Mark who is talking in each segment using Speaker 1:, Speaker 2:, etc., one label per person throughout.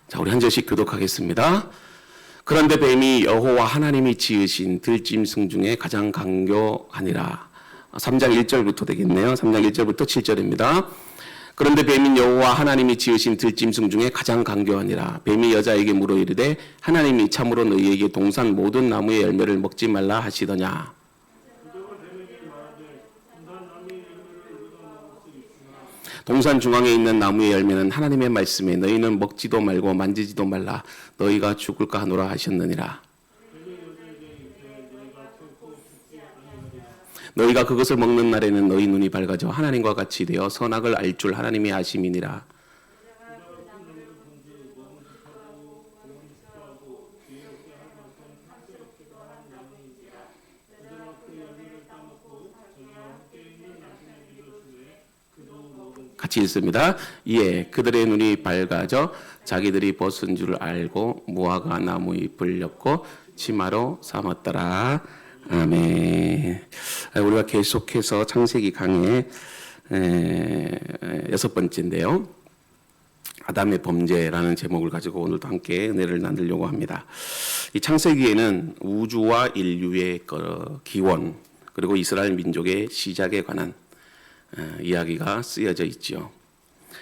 Speaker 1: 자, 우리 한 절씩 교독하겠습니다. 그런데 뱀이 여호와 하나님이 지으신 들짐승 중에 가장 강교하니라. 3장 1절부터 되겠네요. 3장 1절부터 7절입니다. 그런데 뱀인 여호와 하나님이 지으신 들짐승 중에 가장 강교하니라. 뱀이 여자에게 물어 이르되 하나님이 참으로 너희에게 동산 모든 나무의 열매를 먹지 말라 하시더냐. 동산 중앙에 있는 나무의 열매는 하나님의 말씀에 너희는 먹지도 말고 만지지도 말라 너희가 죽을까 하노라 하셨느니라. 너희가 그것을 먹는 날에는 너희 눈이 밝아져 하나님과 같이 되어 선악을 알 줄 하나님이 아심이니라. 같이 읽습니다. 이에 그들의 눈이 밝아져 자기들이 벗은 줄 알고 무화과 나무 잎을 엮고 치마로 삼았더라. 아멘. 우리가 계속해서 창세기 강의 6번째인데요. 아담의 범죄라는 제목을 가지고 오늘도 함께 은혜를 나누려고 합니다. 이 창세기에는 우주와 인류의 기원 그리고 이스라엘 민족의 시작에 관한 이야기가 쓰여져 있죠.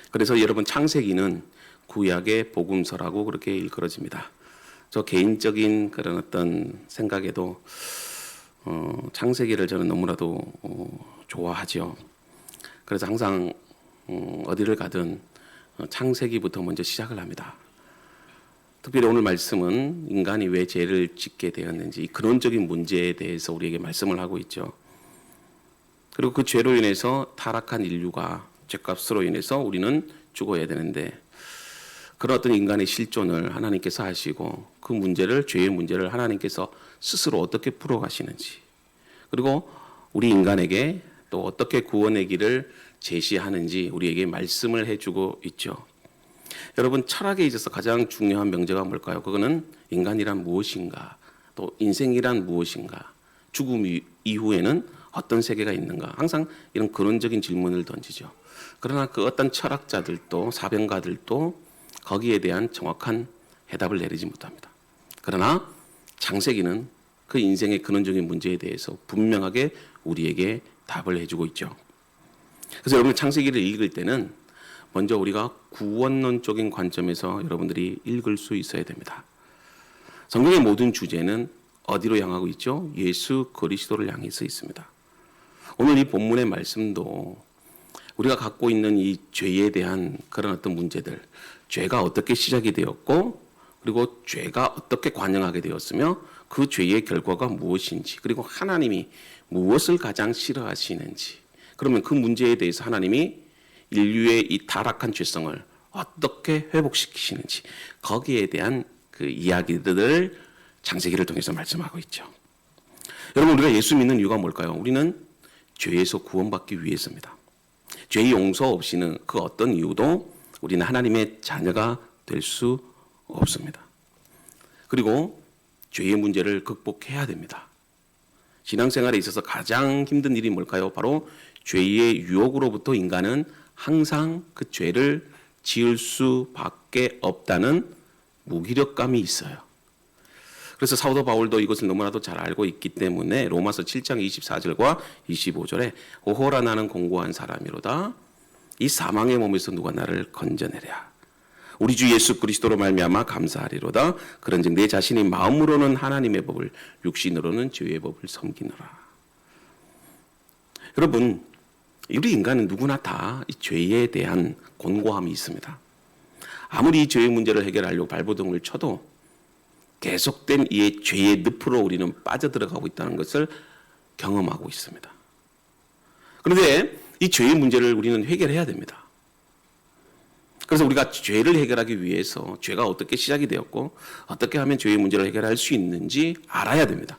Speaker 1: 그래서 여러분 창세기는 구약의 복음서라고 그렇게 일컬어집니다. 저 개인적인 그런 어떤 생각에도 창세기를 저는 너무나도 좋아하죠. 그래서 항상 어디를 가든 창세기부터 먼저 시작을 합니다. 특별히 오늘 말씀은 인간이 왜 죄를 짓게 되었는지 이 근원적인 문제에 대해서 우리에게 말씀을 하고 있죠. 그리고 그 죄로 인해서 타락한 인류가 죄값으로 인해서 우리는 죽어야 되는데 그런 어떤 인간의 실존을 하나님께서 하시고 그 문제를 죄의 문제를 하나님께서 스스로 어떻게 풀어가시는지 그리고 우리 인간에게 또 어떻게 구원의 길을 제시하는지 우리에게 말씀을 해주고 있죠. 여러분 철학에 있어서 가장 중요한 명제가 뭘까요? 그거는 인간이란 무엇인가 또 인생이란 무엇인가 죽음 이후에는 어떤 세계가 있는가 항상 이런 근원적인 질문을 던지죠. 그러나 그 어떤 철학자들도 사변가들도 거기에 대한 정확한 해답을 내리지 못합니다. 그러나 창세기는 그 인생의 근원적인 문제에 대해서 분명하게 우리에게 답을 해주고 있죠. 그래서 여러분 창세기를 읽을 때는 먼저 우리가 구원론적인 관점에서 여러분들이 읽을 수 있어야 됩니다. 성경의 모든 주제는 어디로 향하고 있죠? 예수 그리스도를 향해서 있습니다. 오늘 이 본문의 말씀도 우리가 갖고 있는 이 죄에 대한 그런 어떤 문제들, 죄가 어떻게 시작이 되었고 그리고 죄가 어떻게 관영하게 되었으며 그 죄의 결과가 무엇인지 그리고 하나님이 무엇을 가장 싫어하시는지 그러면 그 문제에 대해서 하나님이 인류의 이 타락한 죄성을 어떻게 회복시키시는지 거기에 대한 그 이야기들을 창세기를 통해서 말씀하고 있죠. 여러분 우리가 예수 믿는 이유가 뭘까요? 우리는 죄에서 구원받기 위해서입니다. 죄의 용서 없이는 그 어떤 이유도 우리는 하나님의 자녀가 될 수 없습니다. 그리고 죄의 문제를 극복해야 됩니다. 신앙생활에 있어서 가장 힘든 일이 뭘까요? 바로 죄의 유혹으로부터 인간은 항상 그 죄를 지을 수밖에 없다는 무기력감이 있어요. 그래서 사도 바울도 이것을 너무나도 잘 알고 있기 때문에 로마서 7장 24절과 25절에 오호라 나는 공고한 사람이로다 이 사망의 몸에서 누가 나를 건져내랴 우리 주 예수 그리스도로 말미암아 감사하리로다 그런즉 내 자신이 마음으로는 하나님의 법을 육신으로는 죄의 법을 섬기노라. 여러분 우리 인간은 누구나 다 이 죄에 대한 곤고함이 있습니다. 아무리 이 죄의 문제를 해결하려고 발버둥을 쳐도 계속된 이 죄의 늪으로 우리는 빠져들어가고 있다는 것을 경험하고 있습니다. 그런데 이 죄의 문제를 우리는 해결해야 됩니다. 그래서 우리가 죄를 해결하기 위해서 죄가 어떻게 시작이 되었고 어떻게 하면 죄의 문제를 해결할 수 있는지 알아야 됩니다.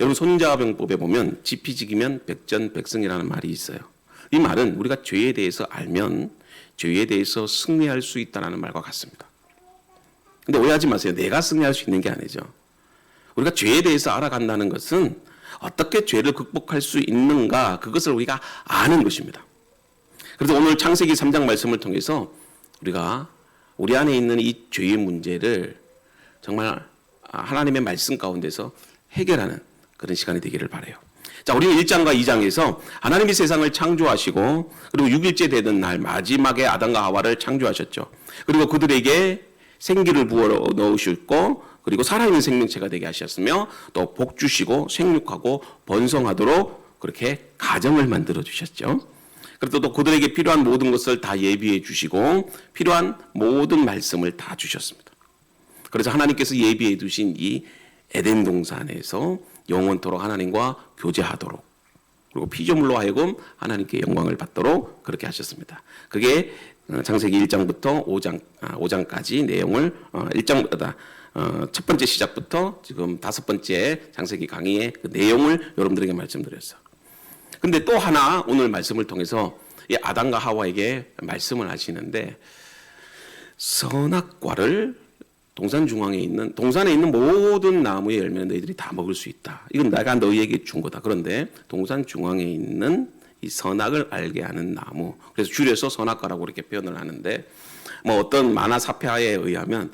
Speaker 1: 여러분 손자병법에 보면 지피지기면 백전백승이라는 말이 있어요. 이 말은 우리가 죄에 대해서 알면 죄에 대해서 승리할 수 있다는 말과 같습니다. 근데 오해하지 마세요. 내가 승리할 수 있는 게 아니죠. 우리가 죄에 대해서 알아간다는 것은 어떻게 죄를 극복할 수 있는가 그것을 우리가 아는 것입니다. 그래서 오늘 창세기 3장 말씀을 통해서 우리가 우리 안에 있는 이 죄의 문제를 정말 하나님의 말씀 가운데서 해결하는 그런 시간이 되기를 바라요. 자, 우리는 1장과 2장에서 하나님이 세상을 창조하시고 그리고 6일째 되는 날 마지막에 아담과 하와를 창조하셨죠. 그리고 그들에게 생기를 부어 넣으셨고 그리고 살아있는 생명체가 되게 하셨으며 또 복 주시고 생육하고 번성하도록 그렇게 가정을 만들어 주셨죠. 그리고 또 그들에게 필요한 모든 것을 다 예비해 주시고 필요한 모든 말씀을 다 주셨습니다. 그래서 하나님께서 예비해 두신 이 에덴 동산에서 영원토록 하나님과 교제하도록 그리고 피조물로 하여금 하나님께 영광을 받도록 그렇게 하셨습니다. 그게 창세기 1장부터 5장까지 내용을 1장보다 첫 번째 시작부터 지금 5번째 창세기 강의의 그 내용을 여러분들에게 말씀드렸어요. 근데 또 하나 오늘 말씀을 통해서 이 아담과 하와에게 말씀을 하시는데 선악과를 동산에 있는 모든 나무의 열매는 너희들이 다 먹을 수 있다. 이건 내가 너희에게 준 거다. 그런데 동산 중앙에 있는 이 선악을 알게 하는 나무. 그래서 줄여서 선악과라고 이렇게 표현을 하는데 뭐 어떤 만화 사파에 의하면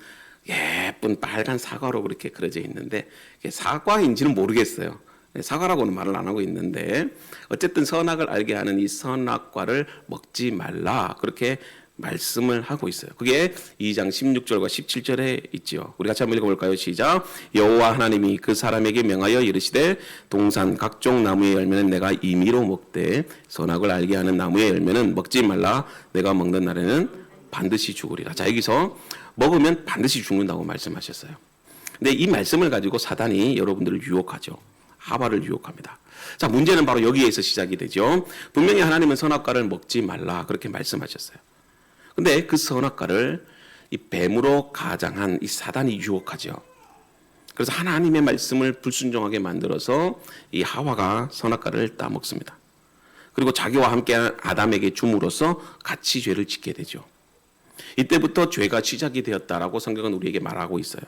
Speaker 1: 예쁜 빨간 사과로 그렇게 그려져 있는데 사과인지는 모르겠어요. 사과라고는 말을 안 하고 있는데 어쨌든 선악을 알게 하는 이 선악과를 먹지 말라. 그렇게 말씀을 하고 있어요. 그게 2장 16절과 17절에 있죠. 우리 같이 한번 읽어볼까요? 시작. 여호와 하나님이 그 사람에게 명하여 이르시되 동산 각종 나무의 열매는 내가 임의로 먹되 선악을 알게 하는 나무의 열매는 먹지 말라. 내가 먹는 날에는 반드시 죽으리라. 자, 여기서 먹으면 반드시 죽는다고 말씀하셨어요. 근데 이 말씀을 가지고 사단이 여러분들을 유혹하죠. 하와를 유혹합니다. 자, 문제는 바로 여기에서 시작이 되죠. 분명히 하나님은 선악과를 먹지 말라 그렇게 말씀하셨어요. 근데 그 선악과를 이 뱀으로 가장한 이 사단이 유혹하죠. 그래서 하나님의 말씀을 불순종하게 만들어서 이 하와가 선악과를 따먹습니다. 그리고 자기와 함께 아담에게 줌으로써 같이 죄를 짓게 되죠. 이때부터 죄가 시작이 되었다라고 성경은 우리에게 말하고 있어요.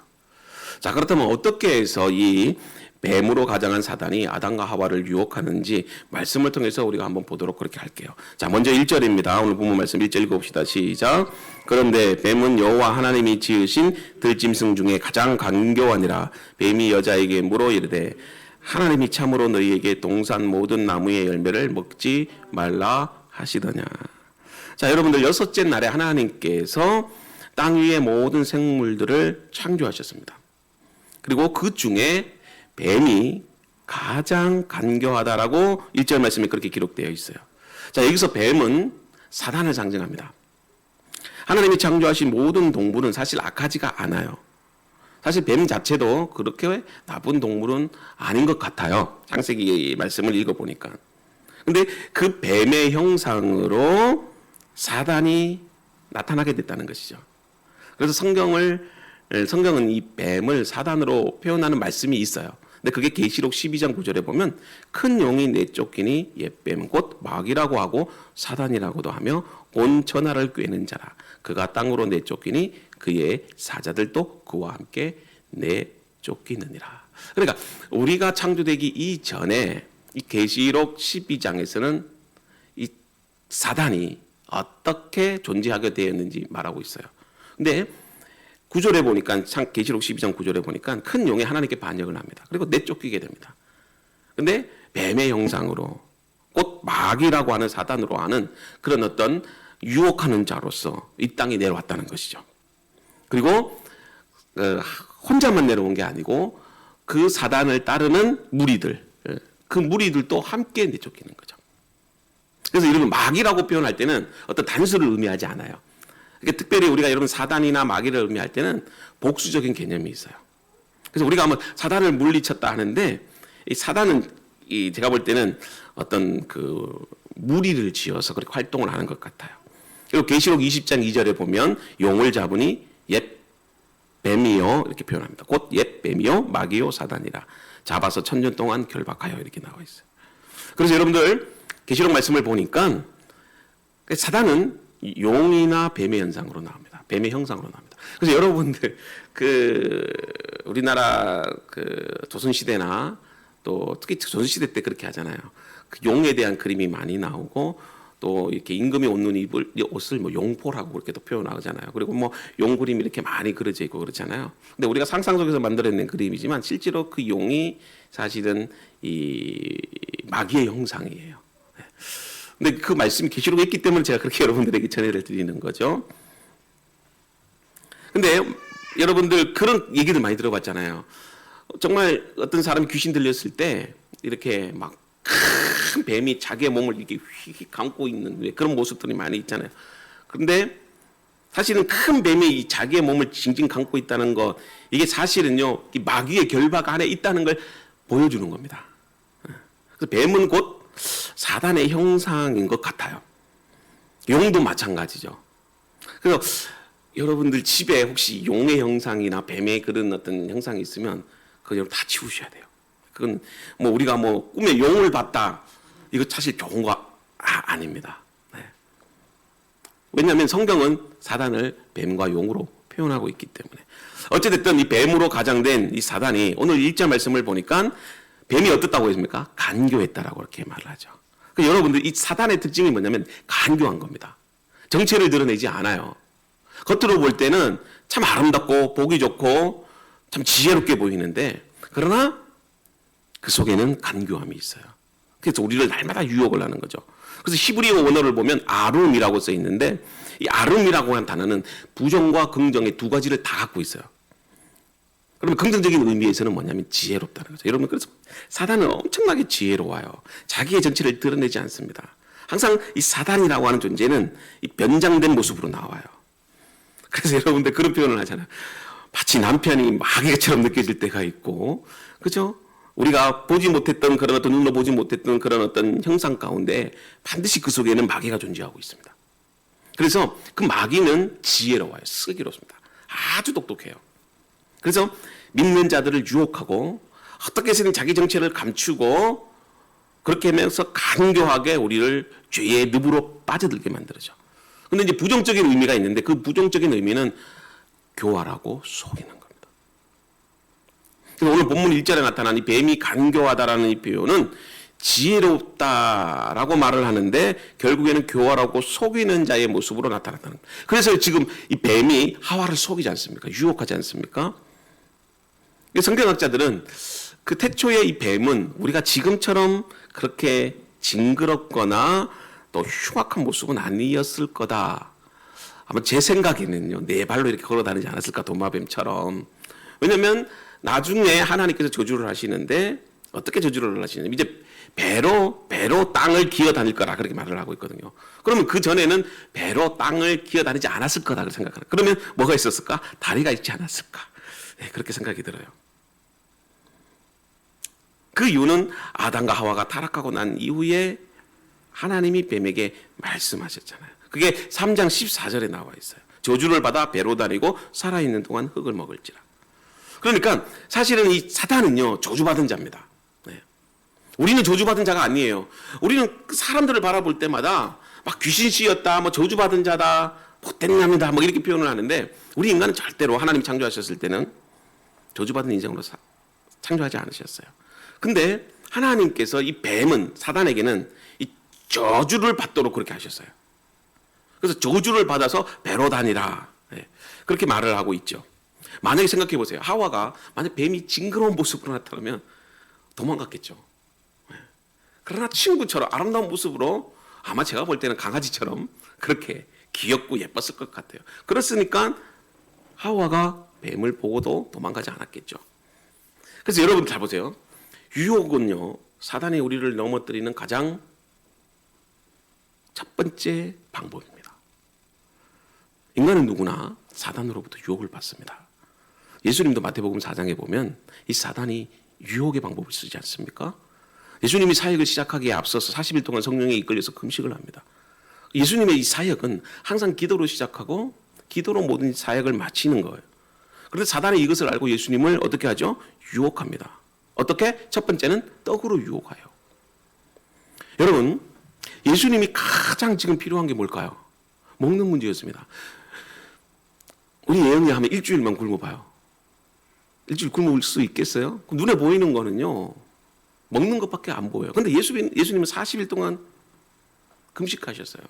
Speaker 1: 자, 그렇다면 어떻게 해서 이 뱀으로 가장한 사단이 아담과 하와를 유혹하는지 말씀을 통해서 우리가 한번 보도록 그렇게 할게요. 자, 먼저 1절입니다. 오늘 본문 말씀 1절 읽어봅시다. 시작. 그런데 뱀은 여호와 하나님이 지으신 들짐승 중에 가장 간교하니라. 뱀이 여자에게 물어 이르되 하나님이 참으로 너희에게 동산 모든 나무의 열매를 먹지 말라 하시더냐. 자, 여러분들 여섯째 날에 하나님께서 땅 위의 모든 생물들을 창조하셨습니다. 그리고 그 중에 뱀이 가장 간교하다라고 1절 말씀에 그렇게 기록되어 있어요. 자, 여기서 뱀은 사단을 상징합니다. 하나님이 창조하신 모든 동물은 사실 악하지가 않아요. 사실 뱀 자체도 그렇게 나쁜 동물은 아닌 것 같아요. 창세기 말씀을 읽어보니까. 근데 그 뱀의 형상으로 사단이 나타나게 됐다는 것이죠. 그래서 성경은 이 뱀을 사단으로 표현하는 말씀이 있어요. 근데 그게 계시록 12장 9절에 보면 큰 용이 내쫓기니 옛뱀 곧 마귀라고 하고 사단이라고도 하며 온 천하를 꿰는 자라. 그가 땅으로 내쫓기니 그의 사자들도 그와 함께 내쫓기느니라. 그러니까 우리가 창조되기 이전에 이 계시록 12장에서는 이 사단이 어떻게 존재하게 되었는지 말하고 있어요. 근데 9절에 보니까 계시록 12장 9절에 보니까 큰 용이 하나님께 반역을 합니다. 그리고 내쫓기게 됩니다. 근데 뱀의 형상으로 곧 마귀라고 하는 사단으로 하는 그런 어떤 유혹하는 자로서 이 땅에 내려왔다는 것이죠. 그리고 혼자만 내려온 게 아니고 그 사단을 따르는 무리들, 그 무리들도 함께 내쫓기는 거죠. 그래서 이런 마귀라고 표현할 때는 어떤 단수를 의미하지 않아요. 그러니까 특별히 우리가 이런 사단이나 마귀를 의미할 때는 복수적인 개념이 있어요. 그래서 우리가 한번 사단을 물리쳤다 하는데 이 사단은 제가 볼 때는 어떤 그 무리를 지어서 그렇게 활동을 하는 것 같아요. 그리고 계시록 20장 2절에 보면 용을 잡으니 옛 뱀이요 이렇게 표현합니다. 곧 옛 뱀이요 마귀요 사단이라 잡아서 천년 동안 결박하여 이렇게 나와 있어요. 그래서 여러분들 계시록 말씀을 보니까 사단은 용이나 뱀의 현상으로 나옵니다. 뱀의 형상으로 나옵니다. 그래서 여러분들 우리나라 조선 시대나 또 특히 조선 시대 때 그렇게 하잖아요. 그 용에 대한 그림이 많이 나오고 또 이렇게 임금이 옷는 입을 이 옷을 뭐 용포라고 그렇게 또 표현하잖아요. 그리고 뭐 용 그림이 이렇게 많이 그려져 있고 그렇잖아요. 근데 우리가 상상 속에서 만들어낸 그림이지만 실제로 그 용이 사실은 이 마귀의 형상이에요. 근데 그 말씀이 계시록에 있기 때문에 제가 그렇게 여러분들에게 전해를 드리는 거죠. 근데 여러분들 그런 얘기들 많이 들어봤잖아요. 정말 어떤 사람이 귀신 들렸을 때 이렇게 막 큰 뱀이 자기의 몸을 이렇게 휙 감고 있는 그런 모습들이 많이 있잖아요. 그런데 사실은 큰 뱀이 이 자기의 몸을 징징 감고 있다는 것, 이게 사실은요, 이 마귀의 결박 안에 있다는 걸 보여주는 겁니다. 그래서 뱀은 곧 사단의 형상인 것 같아요. 용도 마찬가지죠. 그래서 여러분들 집에 혹시 용의 형상이나 뱀의 그런 어떤 형상이 있으면 그거 여러분 다 치우셔야 돼요. 그건 뭐 우리가 뭐 꿈에 용을 봤다, 이거 사실 좋은 거 아닙니다. 네. 왜냐하면 성경은 사단을 뱀과 용으로 표현하고 있기 때문에. 어찌됐든 이 뱀으로 가장된 이 사단이 오늘 1절 말씀을 보니까 뱀이 어떻다고 했습니까? 간교했다라고 그렇게 말을 하죠. 그러니까 여러분들 이 사단의 특징이 뭐냐면 간교한 겁니다. 정체를 드러내지 않아요. 겉으로 볼 때는 참 아름답고 보기 좋고 참 지혜롭게 보이는데, 그러나 그 속에는 간교함이 있어요. 그래서 우리를 날마다 유혹을 하는 거죠. 그래서 히브리어 원어를 보면 아룸이라고 써 있는데, 이 아룸이라고 하는 단어는 부정과 긍정의 두 가지를 다 갖고 있어요. 그러면 긍정적인 의미에서는 뭐냐면 지혜롭다는 거죠. 여러분, 그래서 사단은 엄청나게 지혜로워요. 자기의 정체를 드러내지 않습니다. 항상 이 사단이라고 하는 존재는 이 변장된 모습으로 나와요. 그래서 여러분들 그런 표현을 하잖아요. 마치 남편이 마귀처럼 느껴질 때가 있고, 그죠? 우리가 보지 못했던 그런 어떤 눈으로 보지 못했던 그런 어떤 형상 가운데 반드시 그 속에는 마귀가 존재하고 있습니다. 그래서 그 마귀는 지혜로워요. 슬기롭습니다. 아주 똑똑해요. 그래서 믿는 자들을 유혹하고 어떻게 해서든 자기 정체를 감추고 그렇게 하면서 간교하게 우리를 죄의 늪으로 빠져들게 만들죠. 근데 이제 부정적인 의미가 있는데 그 부정적인 의미는 교활하고 속이는 겁니다. 그래서 오늘 본문 1절에 나타난 이 뱀이 간교하다라는 이 표현은 지혜롭다라고 말을 하는데 결국에는 교활하고 속이는 자의 모습으로 나타났다는 거예요. 그래서 지금 이 뱀이 하와를 속이지 않습니까? 유혹하지 않습니까? 성경학자들은 그 태초의 이 뱀은 우리가 지금처럼 그렇게 징그럽거나 또 흉악한 모습은 아니었을 거다. 아마 제 생각에는요, 네 발로 이렇게 걸어 다니지 않았을까, 도마뱀처럼. 왜냐하면 나중에 하나님께서 저주를 하시는데 어떻게 저주를 하시냐면 이제 배로 땅을 기어 다닐 거라 그렇게 말을 하고 있거든요. 그러면 그 전에는 배로 땅을 기어 다니지 않았을 거다 그렇게 생각하는. 그러면 뭐가 있었을까? 다리가 있지 않았을까? 네, 그렇게 생각이 들어요. 그 이유는 아담과 하와가 타락하고 난 이후에 하나님이 뱀에게 말씀하셨잖아요. 그게 3장 14절에 나와 있어요. 저주를 받아 배로 다니고 살아있는 동안 흙을 먹을지라. 그러니까 사실은 이 사단은요, 저주받은 자입니다. 네. 우리는 저주받은 자가 아니에요. 우리는 사람들을 바라볼 때마다 막 귀신 씌었다, 뭐 저주받은 자다, 못된 놈이다, 뭐 이렇게 표현을 하는데 우리 인간은 절대로 하나님 창조하셨을 때는 저주받은 인생으로 창조하지 않으셨어요. 근데 하나님께서 이 뱀은 사단에게는 이 저주를 받도록 그렇게 하셨어요. 그래서 저주를 받아서 배로 다니라, 네. 그렇게 말을 하고 있죠. 만약에 생각해 보세요. 하와가 만약 뱀이 징그러운 모습으로 나타나면 도망갔겠죠. 네. 그러나 친구처럼 아름다운 모습으로 아마 제가 볼 때는 강아지처럼 그렇게 귀엽고 예뻤을 것 같아요. 그렇으니까 하와가 뱀을 보고도 도망가지 않았겠죠. 그래서 여러분 잘 보세요. 유혹은요, 사단이 우리를 넘어뜨리는 가장 첫 번째 방법입니다. 인간은 누구나 사단으로부터 유혹을 받습니다. 예수님도 마태복음 4장에 보면 이 사단이 유혹의 방법을 쓰지 않습니까? 예수님이 사역을 시작하기에 앞서서 40일 동안 성령에 이끌려서 금식을 합니다. 예수님의 이 사역은 항상 기도로 시작하고 기도로 모든 사역을 마치는 거예요. 그런데 사단이 이것을 알고 예수님을 어떻게 하죠? 유혹합니다. 어떻게? 첫 번째는 떡으로 유혹해요. 여러분, 예수님이 가장 지금 필요한 게 뭘까요? 먹는 문제였습니다. 우리 예언이 하면 일주일만 굶어봐요. 일주일 굶을 수 있겠어요? 눈에 보이는 거는요, 먹는 것밖에 안 보여요. 근데 예수님은 40일 동안 금식하셨어요.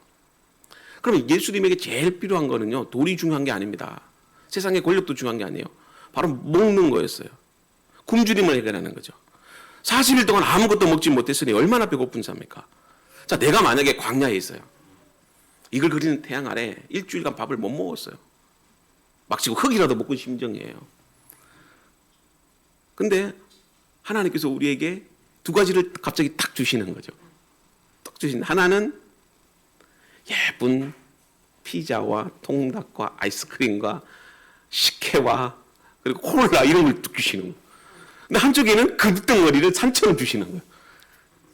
Speaker 1: 그러면 예수님에게 제일 필요한 거는요, 돈이 중요한 게 아닙니다. 세상의 권력도 중요한 게 아니에요. 바로 먹는 거였어요. 굶주림을 해결하는 거죠. 40일 동안 아무것도 먹지 못했으니 얼마나 배고픈 삶입니까? 자, 내가 만약에 광야에 있어요. 이걸 그리는 태양 아래 일주일간 밥을 못 먹었어요. 막치고 흙이라도 먹고 심정이에요. 근데 하나님께서 우리에게 두 가지를 갑자기 딱 주시는 거죠. 딱 주신 하나는 예쁜 피자와 통닭과 아이스크림과 식혜와 그리고 콜라 이런 걸 뚝 주시는 거예요. 근데 한쪽에는 금덩어리를 산처럼 주시는 거예요.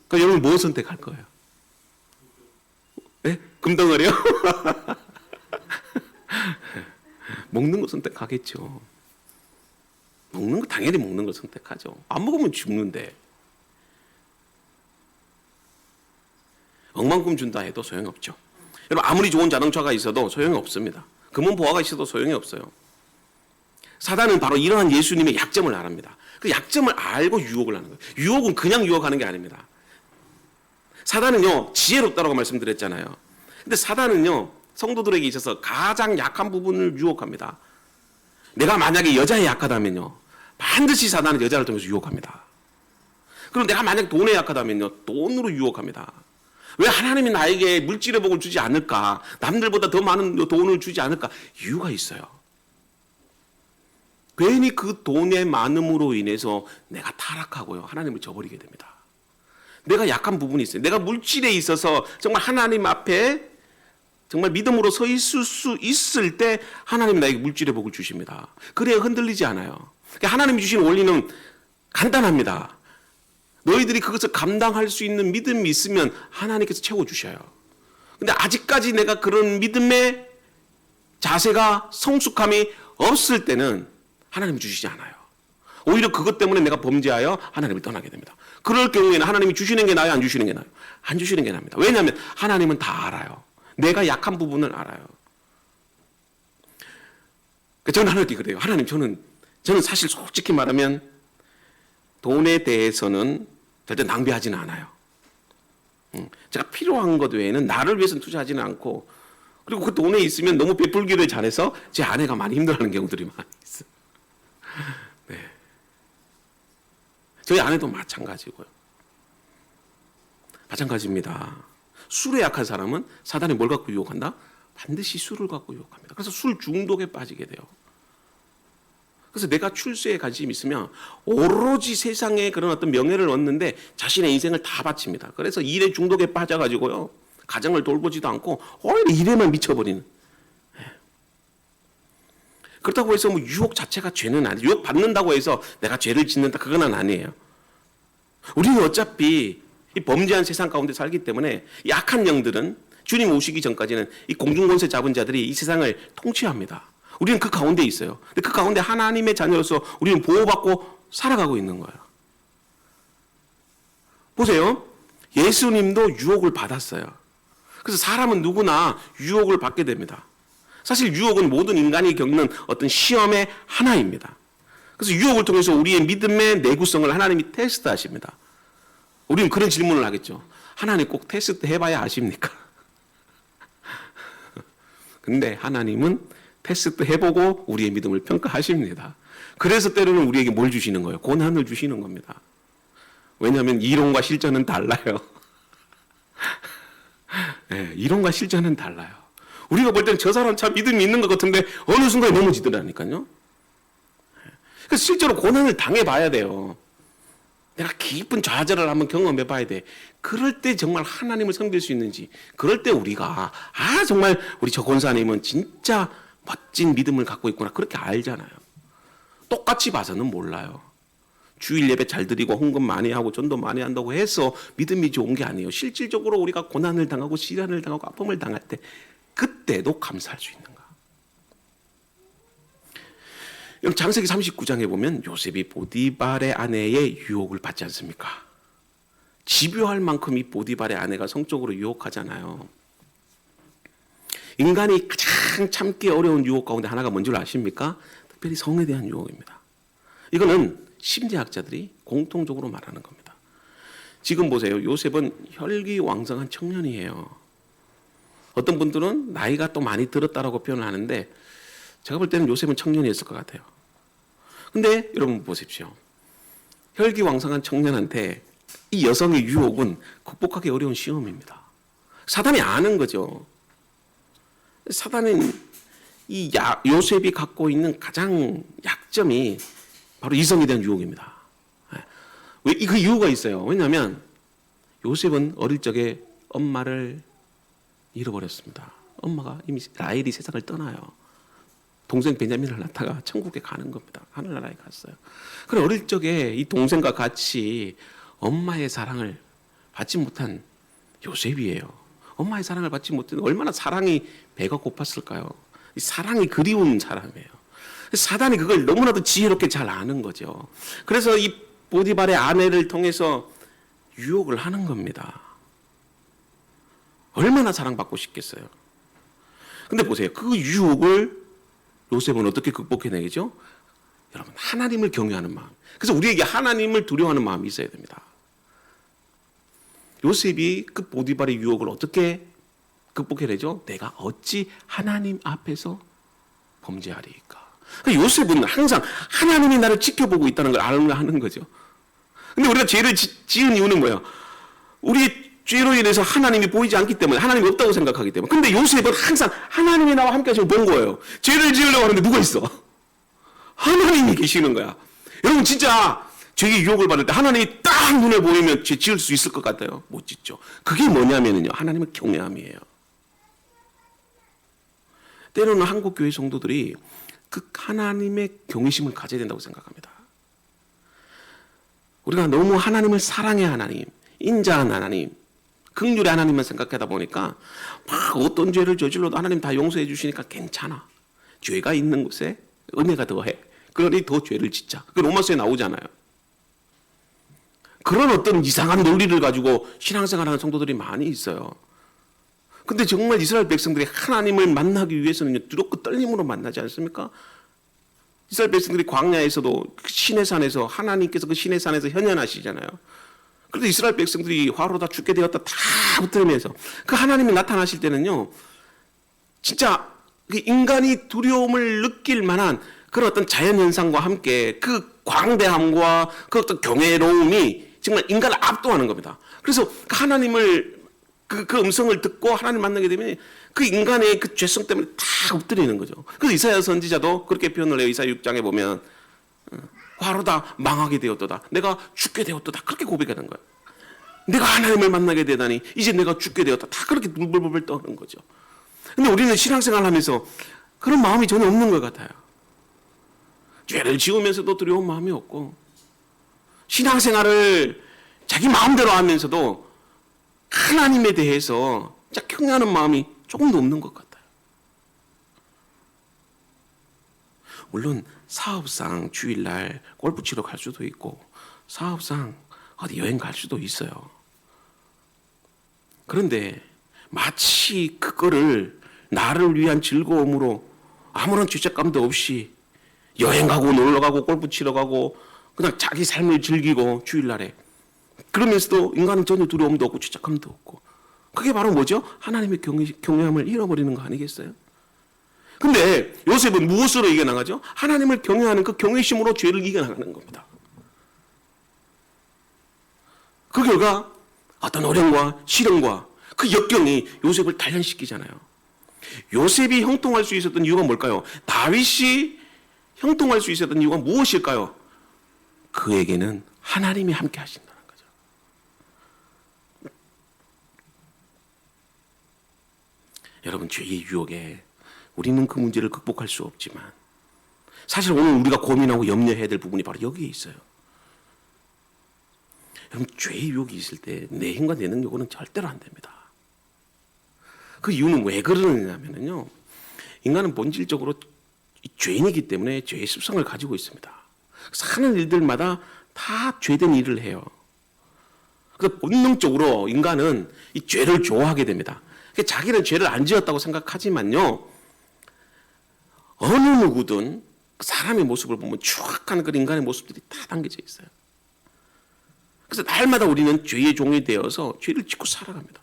Speaker 1: 그러니까 여러분 뭐 선택할 거예요? 네? 금덩어리요? 먹는 거 선택하겠죠. 먹는 거 당연히 먹는 걸 선택하죠. 안 먹으면 죽는데. 억만큼 준다 해도 소용이 없죠. 여러분 아무리 좋은 자동차가 있어도 소용이 없습니다. 금은 보화가 있어도 소용이 없어요. 사단은 바로 이러한 예수님의 약점을 알합니다. 그 약점을 알고 유혹을 하는 거예요. 유혹은 그냥 유혹하는 게 아닙니다. 사단은요 지혜롭다라고 말씀드렸잖아요. 근데 사단은요 성도들에게 있어서 가장 약한 부분을 유혹합니다. 내가 만약에 여자에 약하다면요 반드시 사단은 여자를 통해서 유혹합니다. 그리고 내가 만약 돈에 약하다면요 돈으로 유혹합니다. 왜 하나님이 나에게 물질의 복을 주지 않을까? 남들보다 더 많은 돈을 주지 않을까? 이유가 있어요. 괜히 그 돈의 많음으로 인해서 내가 타락하고요. 하나님을 저버리게 됩니다. 내가 약한 부분이 있어요. 내가 물질에 있어서 정말 하나님 앞에 정말 믿음으로 서 있을 수 있을 때 하나님 나에게 물질의 복을 주십니다. 그래야 흔들리지 않아요. 하나님이 주신 원리는 간단합니다. 너희들이 그것을 감당할 수 있는 믿음이 있으면 하나님께서 채워주셔요. 근데 아직까지 내가 그런 믿음의 자세가 성숙함이 없을 때는 하나님이 주시지 않아요. 오히려 그것 때문에 내가 범죄하여 하나님을 떠나게 됩니다. 그럴 경우에는 하나님이 주시는 게 나아요? 안 주시는 게 나아요? 안 주시는 게 납니다. 왜냐하면 하나님은 다 알아요. 내가 약한 부분을 알아요. 저는 하나님께 그래요. 하나님 저는 사실 솔직히 말하면 돈에 대해서는 절대 낭비하지는 않아요. 제가 필요한 것 외에는 나를 위해서는 투자하지는 않고 그리고 그 돈에 있으면 너무 베풀기를 잘해서 제 아내가 많이 힘들어하는 경우들이 많이 있어요. 네. 저희 아내도 마찬가지고요. 마찬가지입니다. 술에 약한 사람은 사단이 뭘 갖고 유혹한다? 반드시 술을 갖고 유혹합니다. 그래서 술 중독에 빠지게 돼요. 그래서 내가 출세에 관심이 있으면 오로지 세상에 그런 어떤 명예를 얻는데 자신의 인생을 다 바칩니다. 그래서 일에 중독에 빠져가지고요. 가정을 돌보지도 않고 오히려 일에만 미쳐버리는. 그렇다고 해서 뭐 유혹 자체가 죄는 아니에요. 유혹 받는다고 해서 내가 죄를 짓는다 그건 아니에요. 우리는 어차피 이 범죄한 세상 가운데 살기 때문에 약한 영들은 주님 오시기 전까지는 이 공중권세 잡은 자들이 이 세상을 통치합니다. 우리는 그 가운데 있어요. 근데 그 가운데 하나님의 자녀로서 우리는 보호받고 살아가고 있는 거예요. 보세요. 예수님도 유혹을 받았어요. 그래서 사람은 누구나 유혹을 받게 됩니다. 사실 유혹은 모든 인간이 겪는 어떤 시험의 하나입니다. 그래서 유혹을 통해서 우리의 믿음의 내구성을 하나님이 테스트하십니다. 우리는 그런 질문을 하겠죠. 하나님 꼭 테스트 해봐야 아십니까? 근데 하나님은 테스트 해보고 우리의 믿음을 평가하십니다. 그래서 때로는 우리에게 뭘 주시는 거예요? 고난을 주시는 겁니다. 왜냐하면 이론과 실전은 달라요. 네, 이론과 실전은 달라요. 우리가 볼 때는 저 사람 참 믿음이 있는 것 같은데 어느 순간에 넘어지더라니까요. 그래서 실제로 고난을 당해봐야 돼요. 내가 깊은 좌절을 한번 경험해봐야 돼. 그럴 때 정말 하나님을 섬길 수 있는지, 그럴 때 우리가 정말 우리 저 권사님은 진짜 멋진 믿음을 갖고 있구나 그렇게 알잖아요. 똑같이 봐서는 몰라요. 주일 예배 잘 드리고 헌금 많이 하고 전도 많이 한다고 해서 믿음이 좋은 게 아니에요. 실질적으로 우리가 고난을 당하고 시련을 당하고 아픔을 당할 때 그때도 감사할 수 있는가. 창세기 39장에 보면 요셉이 보디발의 아내의 유혹을 받지 않습니까? 집요할 만큼 이 보디발의 아내가 성적으로 유혹하잖아요. 인간이 가장 참기 어려운 유혹 가운데 하나가 뭔 줄 아십니까? 특별히 성에 대한 유혹입니다. 이거는 심리학자들이 공통적으로 말하는 겁니다. 지금 보세요. 요셉은 혈기왕성한 청년이에요. 어떤 분들은 나이가 또 많이 들었다라고 표현을 하는데 제가 볼 때는 요셉은 청년이었을 것 같아요. 근데 여러분 보십시오. 혈기왕성한 청년한테 이 여성의 유혹은 극복하기 어려운 시험입니다. 사단이 아는 거죠. 사단은 요셉이 갖고 있는 가장 약점이 바로 이성에 대한 유혹입니다. 왜 그 이유가 있어요. 왜냐하면 요셉은 어릴 적에 엄마를 잃어버렸습니다. 엄마가 이미 라헬이 세상을 떠나요. 동생 베냐민을 낳다가 천국에 가는 겁니다. 하늘나라에 갔어요. 그래 어릴 적에 이 동생과 같이 엄마의 사랑을 받지 못한 요셉이에요. 엄마의 사랑을 받지 못한 얼마나 사랑이 배가 고팠을까요? 이 사랑이 그리운 사람이에요. 사단이 그걸 너무나도 지혜롭게 잘 아는 거죠. 그래서 이 보디발의 아내를 통해서 유혹을 하는 겁니다. 얼마나 사랑받고 싶겠어요. 근데 보세요. 그 유혹을 요셉은 어떻게 극복해내겠죠? 여러분, 하나님을 경외하는 마음. 그래서 우리에게 하나님을 두려워하는 마음이 있어야 됩니다. 요셉이 그 보디발의 유혹을 어떻게 극복해내죠? 내가 어찌 하나님 앞에서 범죄하리이까. 그러니까 요셉은 항상 하나님이 나를 지켜보고 있다는 걸 알아하는 거죠. 근데 우리가 죄를 지은 이유는 뭐예요? 우리 죄로 인해서 하나님이 보이지 않기 때문에, 하나님이 없다고 생각하기 때문에. 근데 요셉은 항상 하나님이 나와 함께 하시면 본 거예요. 죄를 지으려고 하는데 누가 있어? 하나님이 계시는 거야. 여러분 진짜 죄의 유혹을 받을 때 하나님이 딱 눈에 보이면 죄 지을 수 있을 것 같아요? 못 짓죠. 그게 뭐냐면요, 하나님을 경외함이에요. 때로는 한국 교회 성도들이 그 하나님의 경외심을 가져야 된다고 생각합니다. 우리가 너무 하나님을 사랑의 하나님, 인자한 하나님, 긍휼의 하나님만 생각하다 보니까 막 어떤 죄를 저질러도 하나님 다 용서해 주시니까 괜찮아. 죄가 있는 곳에 은혜가 더해. 그러니 더 죄를 짓자. 그 로마서에 나오잖아요. 그런 어떤 이상한 논리를 가지고 신앙생활하는 성도들이 많이 있어요. 근데 정말 이스라엘 백성들이 하나님을 만나기 위해서는 두렵고 떨림으로 만나지 않습니까? 이스라엘 백성들이 광야에서도 그 시내산에서 하나님께서 그 시내산에서 현현하시잖아요. 그래서 이스라엘 백성들이 화로다 죽게 되었다 다 붙들면서 그 하나님이 나타나실 때는요, 진짜 인간이 두려움을 느낄 만한 그런 어떤 자연현상과 함께 그 광대함과 그 어떤 경외로움이 정말 인간을 압도하는 겁니다. 그래서 하나님을 그 음성을 듣고 하나님 만나게 되면 그 인간의 그 죄성 때문에 다 엎드리는 거죠. 그래서 이사야 선지자도 그렇게 표현을 해요. 이사야 6장에 보면 화로다 망하게 되었도다. 내가 죽게 되었도다. 그렇게 고백하는 거예요. 내가 하나님을 만나게 되다니 이제 내가 죽게 되었다. 다 그렇게 불불불 떠는 거죠. 근데 우리는 신앙생활 하면서 그런 마음이 전혀 없는 것 같아요. 죄를 지으면서도 두려운 마음이 없고, 신앙생활을 자기 마음대로 하면서도 하나님에 대해서 진짜 경외하는 마음이 조금도 없는 것 같아요. 물론 사업상 주일날 골프 치러 갈 수도 있고, 사업상 어디 여행 갈 수도 있어요. 그런데 마치 그거를 나를 위한 즐거움으로 아무런 죄책감도 없이 여행 가고 놀러 가고 골프 치러 가고 그냥 자기 삶을 즐기고 주일날에, 그러면서도 인간은 전혀 두려움도 없고 죄책감도 없고, 그게 바로 뭐죠? 하나님의 경외함을 잃어버리는 거 아니겠어요? 근데 요셉은 무엇으로 이겨나가죠? 하나님을 경외하는 그 경외심으로 죄를 이겨나가는 겁니다. 그 결과 어떤 어려움과 시련과 그 역경이 요셉을 단련시키잖아요. 요셉이 형통할 수 있었던 이유가 뭘까요? 다윗이 형통할 수 있었던 이유가 무엇일까요? 그에게는 하나님이 함께 하신다는 거죠. 여러분, 죄의 유혹에 우리는 그 문제를 극복할 수 없지만 사실 오늘 우리가 고민하고 염려해야 될 부분이 바로 여기에 있어요. 여러분, 죄의 유혹이 있을 때 내 힘과 내 능력으로는 절대로 안 됩니다. 그 이유는 왜 그러느냐면요, 인간은 본질적으로 죄인이기 때문에 죄의 습성을 가지고 있습니다. 그래서 하는 일들마다 다 죄된 일을 해요. 그래서 본능적으로 인간은 이 죄를 좋아하게 됩니다. 자기는 죄를 안 지었다고 생각하지만요, 어느 누구든 사람의 모습을 보면 추악한 그 인간의 모습들이 다 담겨져 있어요. 그래서 날마다 우리는 죄의 종이 되어서 죄를 짓고 살아갑니다.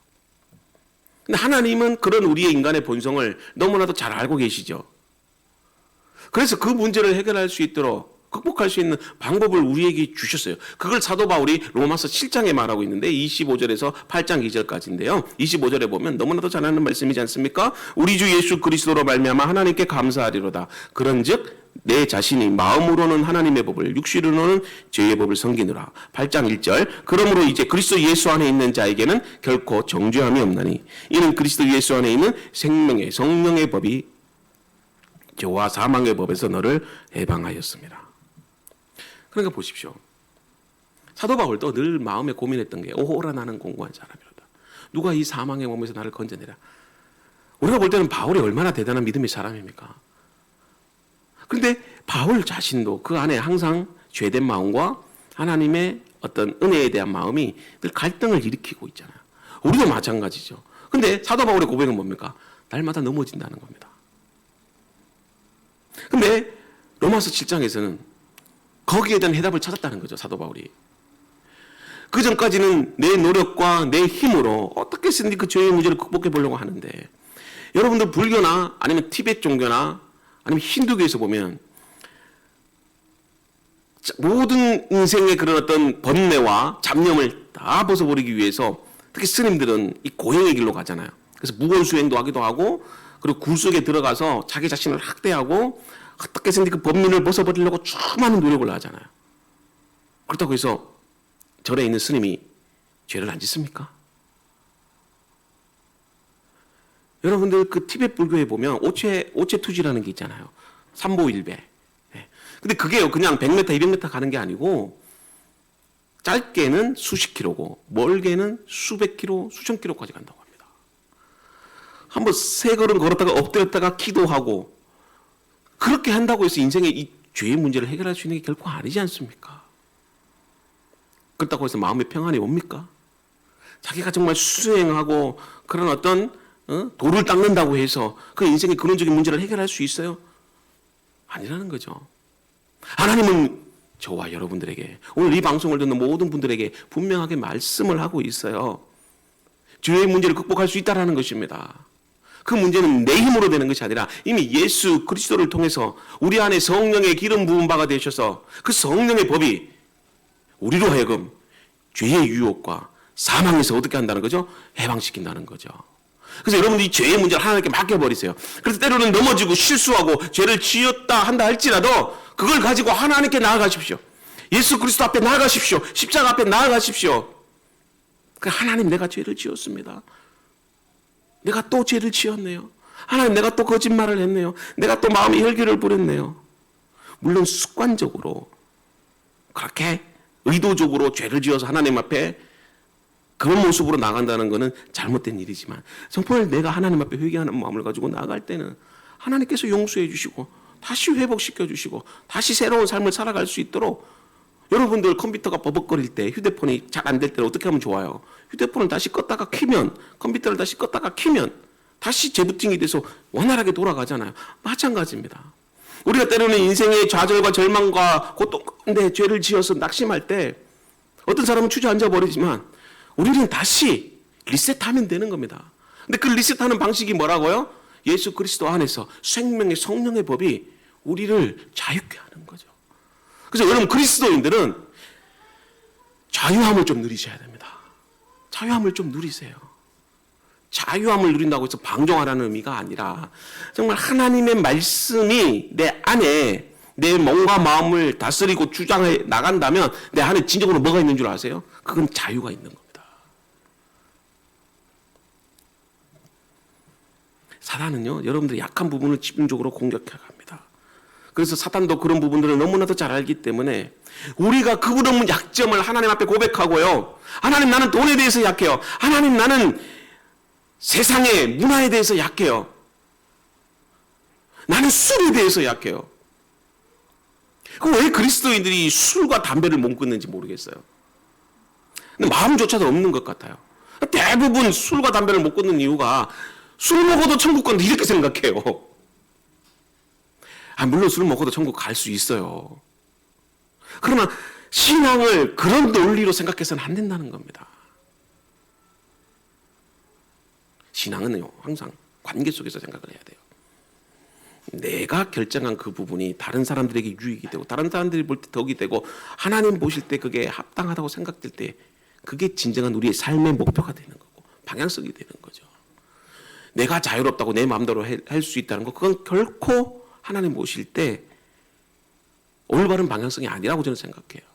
Speaker 1: 근데 하나님은 그런 우리의 인간의 본성을 너무나도 잘 알고 계시죠. 그래서 그 문제를 해결할 수 있도록 극복할 수 있는 방법을 우리에게 주셨어요. 그걸 사도 바울이 로마서 7장에 말하고 있는데 25절에서 8장 2절까지인데요. 25절에 보면 너무나도 잘 아는 말씀이지 않습니까? 우리 주 예수 그리스도로 말미암아 하나님께 감사하리로다. 그런즉 내 자신이 마음으로는 하나님의 법을 육신으로는 죄의 법을 섬기느라. 8장 1절 그러므로 이제 그리스도 예수 안에 있는 자에게는 결코 정죄함이 없나니 이는 그리스도 예수 안에 있는 생명의 성령의 법이 죄와 사망의 법에서 너를 해방하였습니다. 그러니까 보십시오. 사도 바울도 늘 마음에 고민했던 게 오호라 나는 공고한 사람이로다. 누가 이 사망의 몸에서 나를 건져내라. 우리가 볼 때는 바울이 얼마나 대단한 믿음의 사람입니까? 그런데 바울 자신도 그 안에 항상 죄된 마음과 하나님의 어떤 은혜에 대한 마음이 늘 갈등을 일으키고 있잖아요. 우리도 마찬가지죠. 그런데 사도 바울의 고백은 뭡니까? 날마다 넘어진다는 겁니다. 근데 로마서 7장에서는 거기에 대한 해답을 찾았다는 거죠. 사도 바울이. 그 전까지는 내 노력과 내 힘으로 어떻게 해서든지 그 죄의 문제를 극복해 보려고 하는데 여러분들 불교나 아니면 티베트 종교나 아니면 힌두교에서 보면 모든 인생의 그런 어떤 번뇌와 잡념을 다 벗어버리기 위해서 특히 스님들은 이 고행의 길로 가잖아요. 그래서 무건수행도 하기도 하고 그리고 굴 속에 들어가서 자기 자신을 학대하고 어떻게 해서든지 그 법륜을 벗어버리려고 수많은 노력을 하잖아요. 그렇다고 해서 절에 있는 스님이 죄를 안 짓습니까? 여러분들 그 티베트 불교에 보면 오체투지라는 게 있잖아요. 삼보일배. 근데 그게요 그냥 100m, 200m 가는 게 아니고 짧게는 수십 킬로고 멀게는 수백 킬로, 수천 킬로까지 간다고 합니다. 한번 세 걸음 걸었다가 엎드렸다가 기도하고 그렇게 한다고 해서 인생의 이 죄의 문제를 해결할 수 있는 게 결코 아니지 않습니까? 그렇다고 해서 마음의 평안이 옵니까? 자기가 정말 수행하고 그런 어떤 돌을 닦는다고 해서 그 인생의 근원적인 문제를 해결할 수 있어요? 아니라는 거죠. 하나님은 저와 여러분들에게 오늘 이 방송을 듣는 모든 분들에게 분명하게 말씀을 하고 있어요. 죄의 문제를 극복할 수 있다는 것입니다. 그 문제는 내 힘으로 되는 것이 아니라 이미 예수 그리스도를 통해서 우리 안에 성령의 기름 부은 바가 되셔서 그 성령의 법이 우리로 하여금 죄의 유혹과 사망에서 어떻게 한다는 거죠? 해방시킨다는 거죠. 그래서 여러분들이 죄의 문제를 하나님께 맡겨버리세요. 그래서 때로는 넘어지고 실수하고 죄를 지었다 한다 할지라도 그걸 가지고 하나님께 나아가십시오. 예수 그리스도 앞에 나아가십시오. 십자가 앞에 나아가십시오. 하나님 내가 죄를 지었습니다. 내가 또 죄를 지었네요. 하나님 내가 또 거짓말을 했네요. 내가 또 마음의 혈기를 부렸네요. 물론 습관적으로 그렇게 의도적으로 죄를 지어서 하나님 앞에 그런 모습으로 나간다는 것은 잘못된 일이지만 정말 내가 하나님 앞에 회개하는 마음을 가지고 나아갈 때는 하나님께서 용서해 주시고 다시 회복시켜 주시고 다시 새로운 삶을 살아갈 수 있도록 여러분들 컴퓨터가 버벅거릴 때 휴대폰이 잘 안 될 때는 어떻게 하면 좋아요? 휴대폰을 다시 껐다가 키면 컴퓨터를 다시 껐다가 키면 다시 재부팅이 돼서 원활하게 돌아가잖아요. 마찬가지입니다. 우리가 때로는 인생의 좌절과 절망과 고통 가운데 죄를 지어서 낙심할 때 어떤 사람은 주저앉아 버리지만 우리는 다시 리셋하면 되는 겁니다. 근데 그 리셋하는 방식이 뭐라고요? 예수 그리스도 안에서 생명의 성령의 법이 우리를 자유케 하는 거죠. 그래서 여러분 그리스도인들은 자유함을 좀 누리셔야 됩니다. 자유함을 좀 누리세요. 자유함을 누린다고 해서 방종하라는 의미가 아니라 정말 하나님의 말씀이 내 안에 내 몸과 마음을 다스리고 주장해 나간다면 내 안에 진정으로 뭐가 있는 줄 아세요? 그건 자유가 있는 겁니다. 사단은요 여러분들의 약한 부분을 집중적으로 공격해 갑니다. 그래서 사탄도 그런 부분들을 너무나도 잘 알기 때문에 우리가 그 부분 약점을 하나님 앞에 고백하고요. 하나님 나는 돈에 대해서 약해요. 하나님 나는 세상의 문화에 대해서 약해요. 나는 술에 대해서 약해요. 그럼 왜 그리스도인들이 술과 담배를 못 끊는지 모르겠어요. 근데 마음조차도 없는 것 같아요. 대부분 술과 담배를 못 끊는 이유가 술 먹어도 천국 간다 이렇게 생각해요. 물론 술 먹어도 천국 갈 수 있어요. 그러나 신앙을 그런 논리로 생각해서는 안 된다는 겁니다. 신앙은요 항상 관계 속에서 생각을 해야 돼요. 내가 결정한 그 부분이 다른 사람들에게 유익이 되고 다른 사람들이 볼 때 덕이 되고 하나님 보실 때 그게 합당하다고 생각될 때 그게 진정한 우리의 삶의 목표가 되는 거고 방향성이 되는 거죠. 내가 자유롭다고 내 마음대로 할 수 있다는 거 그건 결코 하나님 보실 때 올바른 방향성이 아니라고 저는 생각해요.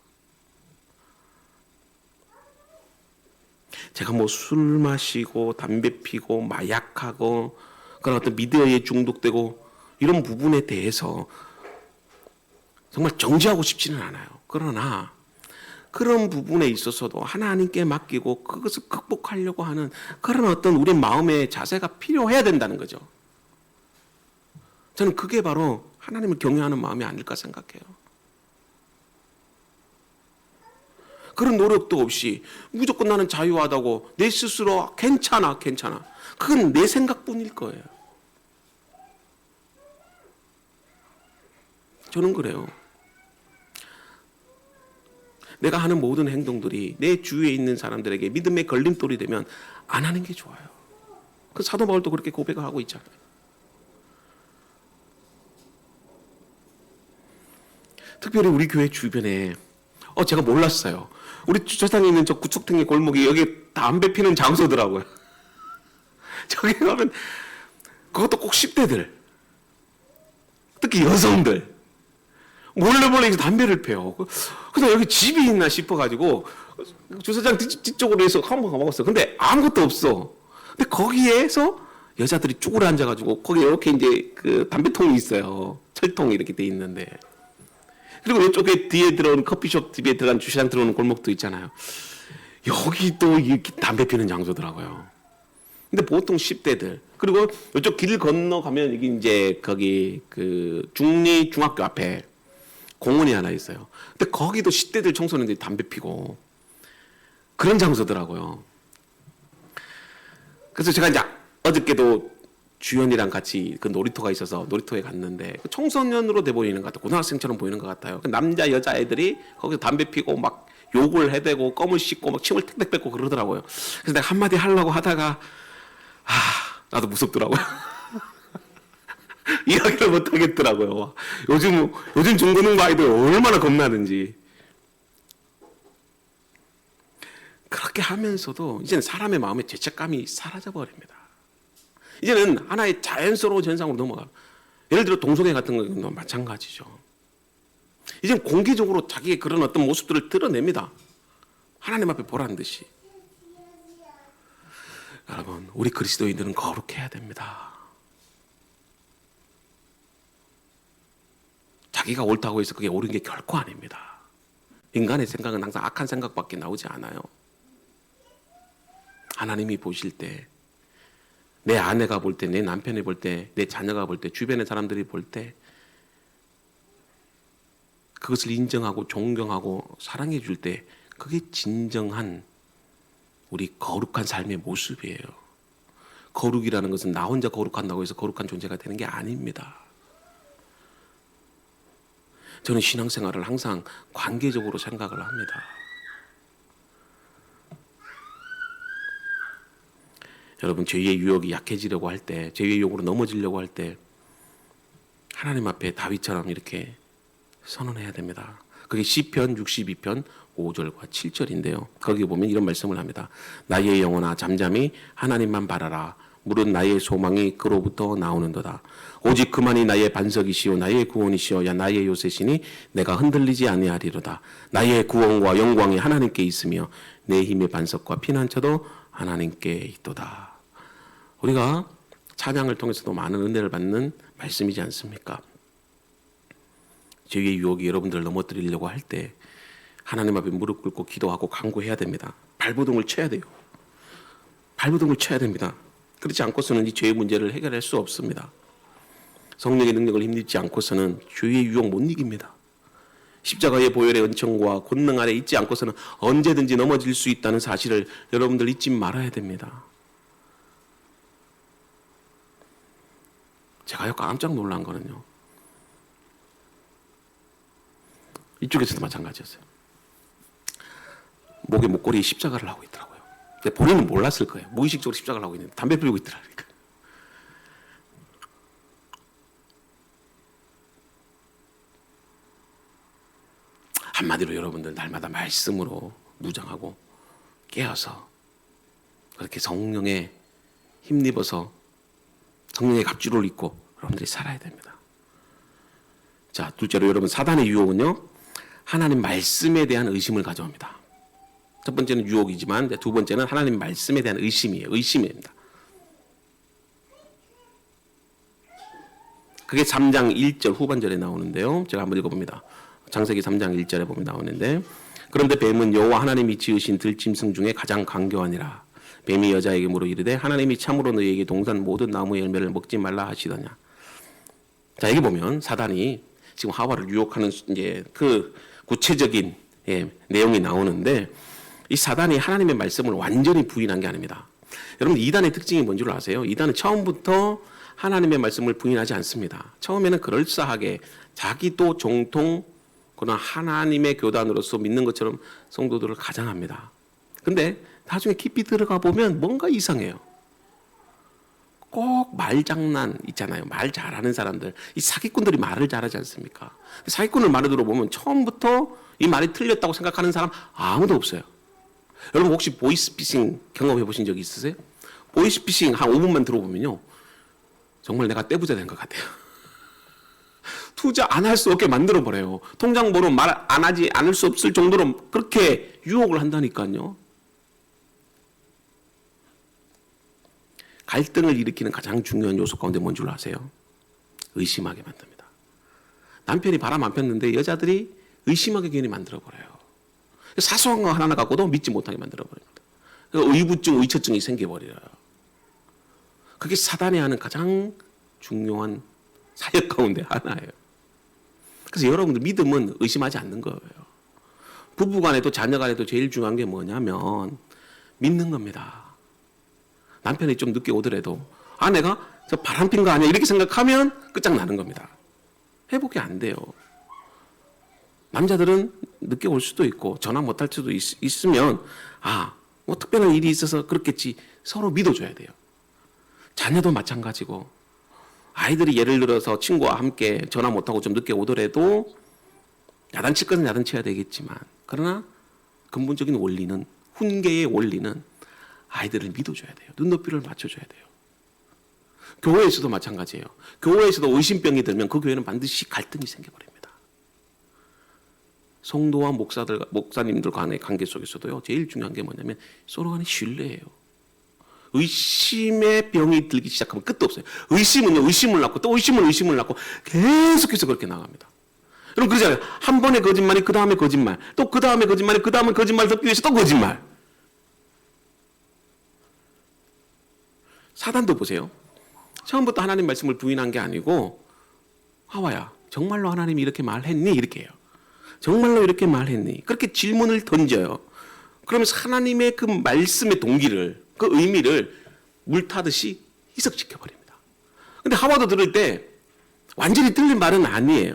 Speaker 1: 제가 뭐 술 마시고 담배 피고 마약하고 그런 어떤 미디어에 중독되고 이런 부분에 대해서 정말 정지하고 싶지는 않아요. 그러나 그런 부분에 있어서도 하나님께 맡기고 그것을 극복하려고 하는 그런 어떤 우리 마음의 자세가 필요해야 된다는 거죠. 저는 그게 바로 하나님을 경외하는 마음이 아닐까 생각해요. 그런 노력도 없이 무조건 나는 자유하다고 내 스스로 괜찮아. 그건 내 생각뿐일 거예요. 저는 그래요. 내가 하는 모든 행동들이 내 주위에 있는 사람들에게 믿음의 걸림돌이 되면 안 하는 게 좋아요. 그 사도 바울도 그렇게 고백을 하고 있잖아요. 특별히 우리 교회 주변에 제가 몰랐어요. 우리 주차장에 있는 저 구석탱이 골목이 여기 담배 피는 장소더라고요. 저기 가면 그것도 꼭 10대들, 특히 여성들 몰래 담배를 피워요. 그래서 여기 집이 있나 싶어가지고 주차장 뒤쪽으로 해서 한번 가봤어요. 근데 아무것도 없어. 근데 거기에서 여자들이 쭈그려 앉아가지고 거기 이렇게 이제 그 담배통이 있어요. 철통이 이렇게 돼 있는데. 그리고 이쪽에 뒤에 들어온 커피숍 뒤에 들어간 주차장 들어오는 골목도 있잖아요. 여기 또 이렇게 담배 피는 장소더라고요. 근데 보통 10대들 그리고 이쪽 길 건너가면 여기 이제 거기 그 중리 중학교 앞에 공원이 하나 있어요. 근데 거기도 10대들 청소년들이 담배 피고 그런 장소더라고요. 그래서 제가 이제 어저께도 주연이랑 같이 그 놀이터가 있어서 놀이터에 갔는데 청소년으로 돼 보이는 것 같아요. 고등학생처럼 보이는 것 같아요. 남자 여자 애들이 거기서 담배 피고 막 욕을 해대고 껌을 씹고 막 침을 택택 뱉고 그러더라고요. 그래서 내가 한마디 하려고 하다가 나도 무섭더라고요. 이야기를 못 하겠더라고요. 요즘 중고등부 아이들 얼마나 겁나는지. 그렇게 하면서도 이제는 사람의 마음에 죄책감이 사라져 버립니다. 이제는 하나의 자연스러운 현상으로 넘어가. 예를 들어 동성애 같은 경우는 마찬가지죠. 이제는 공개적으로 자기의 그런 어떤 모습들을 드러냅니다. 하나님 앞에 보라는 듯이. 여러분, 우리 그리스도인들은 거룩해야 됩니다. 자기가 옳다고 해서 그게 옳은 게 결코 아닙니다. 인간의 생각은 항상 악한 생각밖에 나오지 않아요. 하나님이 보실 때, 내 아내가 볼 때, 내 남편이 볼 때, 내 자녀가 볼 때, 주변의 사람들이 볼 때 그것을 인정하고 존경하고 사랑해 줄 때 그게 진정한 우리 거룩한 삶의 모습이에요. 거룩이라는 것은 나 혼자 거룩한다고 해서 거룩한 존재가 되는 게 아닙니다. 저는 신앙생활을 항상 관계적으로 생각을 합니다. 여러분, 죄의 유혹이 약해지려고 할 때, 죄의 유혹으로 넘어지려고 할 때 하나님 앞에 다윗처럼 이렇게 선언해야 됩니다. 그게 시편 62편 5절과 7절인데요. 거기 보면 이런 말씀을 합니다. 나의 영혼아 잠잠히 하나님만 바라라. 물은 나의 소망이 그로부터 나오는도다. 오직 그만이 나의 반석이시오 나의 구원이시오 야 나의 요새시니 내가 흔들리지 아니하리로다. 나의 구원과 영광이 하나님께 있으며 내 힘의 반석과 피난처도 하나님께 있도다. 우리가 찬양을 통해서도 많은 은혜를 받는 말씀이지 않습니까? 죄의 유혹이 여러분들을 넘어뜨리려고 할 때 하나님 앞에 무릎 꿇고 기도하고 간구해야 됩니다. 발버둥을 쳐야 돼요. 발버둥을 쳐야 됩니다. 그렇지 않고서는 이 죄의 문제를 해결할 수 없습니다. 성령의 능력을 힘입지 않고서는 죄의 유혹 못 이깁니다. 십자가의 보혈의 은총과 권능 아래 있지 않고서는 언제든지 넘어질 수 있다는 사실을 여러분들 잊지 말아야 됩니다. 제가 깜짝 놀란 거는요. 이쪽에서도 마찬가지였어요. 목에 목걸이에 십자가를 하고 있더라고요. 근데 본인은 몰랐을 거예요. 무의식적으로 십자가를 하고 있는데 담배 피우고 있더라니까. 한마디로 여러분들 날마다 말씀으로 무장하고 깨어서 그렇게 성령에 힘입어서 성령의 갑주를 입고 여러분들이 살아야 됩니다. 자, 둘째로 여러분, 사단의 유혹은요, 하나님 말씀에 대한 의심을 가져옵니다. 첫 번째는 유혹이지만 두 번째는 하나님 말씀에 대한 의심이에요. 의심입니다. 그게 3장 1절 후반절에 나오는데요. 제가 한번 읽어봅니다. 창세기 3장 1절에 보면 나오는데, 그런데 뱀은 여호와 하나님이 지으신 들짐승 중에 가장 강교하니라. 뱀이 여자에게 물어 이르되 하나님이 참으로 너희에게 동산 모든 나무의 열매를 먹지 말라 하시더냐. 자, 여기 보면 사단이 지금 하와를 유혹하는 이제 그 구체적인 내용이 나오는데, 이 사단이 하나님의 말씀을 완전히 부인한 게 아닙니다. 여러분, 이단의 특징이 뭔 줄 아세요? 이단은 처음부터 하나님의 말씀을 부인하지 않습니다. 처음에는 그럴싸하게 자기도 정통 그러나 하나님의 교단으로서 믿는 것처럼 성도들을 가장합니다. 근데 나중에 깊이 들어가 보면 뭔가 이상해요. 꼭 말장난 있잖아요. 말 잘하는 사람들, 이 사기꾼들이 말을 잘하지 않습니까? 사기꾼을 말을 들어보면 처음부터 이 말이 틀렸다고 생각하는 사람 아무도 없어요. 여러분, 혹시 보이스피싱 경험해 보신 적 있으세요? 보이스피싱 한 5분만 들어보면요, 정말 내가 떼부자 된 것 같아요. 투자 안 할 수 없게 만들어 버려요. 통장 번호 말 안 하지 않을 수 없을 정도로 그렇게 유혹을 한다니까요. 갈등을 일으키는 가장 중요한 요소 가운데 뭔 줄 아세요? 의심하게 만듭니다. 남편이 바람 안 폈는데 여자들이 의심하게 괜히 만들어 버려요. 사소한 거 하나 갖고도 믿지 못하게 만들어 버립니다. 의부증, 의처증이 생겨버려요. 그게 사단이 하는 가장 중요한 사역 가운데 하나예요. 그래서 여러분들 믿음은 의심하지 않는 거예요. 부부간에도 자녀간에도 제일 중요한 게 뭐냐면 믿는 겁니다. 남편이 좀 늦게 오더라도 아내가 저 바람핀 거 아니야 이렇게 생각하면 끝장나는 겁니다. 회복이 안 돼요. 남자들은 늦게 올 수도 있고 전화 못할 수도 있으면 뭐 특별한 일이 있어서 그렇겠지, 서로 믿어줘야 돼요. 자녀도 마찬가지고, 아이들이 예를 들어서 친구와 함께 전화 못하고 좀 늦게 오더라도 야단칠 것은 야단쳐야 되겠지만, 그러나 근본적인 원리는, 훈계의 원리는 아이들을 믿어줘야 돼요. 눈높이를 맞춰줘야 돼요. 교회에서도 마찬가지예요. 교회에서도 의심병이 들면 그 교회는 반드시 갈등이 생겨버립니다. 성도와 목사님들 간의 관계 속에서도요, 제일 중요한 게 뭐냐면 서로 간의 신뢰예요. 의심의 병이 들기 시작하면 끝도 없어요. 의심은요, 의심을 낳고 또 의심을 낳고 계속해서 그렇게 나갑니다. 여러분 그러잖아요. 한 번의 거짓말이 그 다음에 거짓말, 또 그 다음에 거짓말이 그 다음에 거짓말 덮기 위해서 또 거짓말. 사단도 보세요. 처음부터 하나님 말씀을 부인한 게 아니고, 하와야 정말로 하나님이 이렇게 말했니? 이렇게 해요. 정말로 이렇게 말했니? 그렇게 질문을 던져요. 그러면서 하나님의 그 말씀의 동기를, 그 의미를 물타듯이 희석시켜버립니다. 근데 하와도 들을 때 완전히 틀린 말은 아니에요.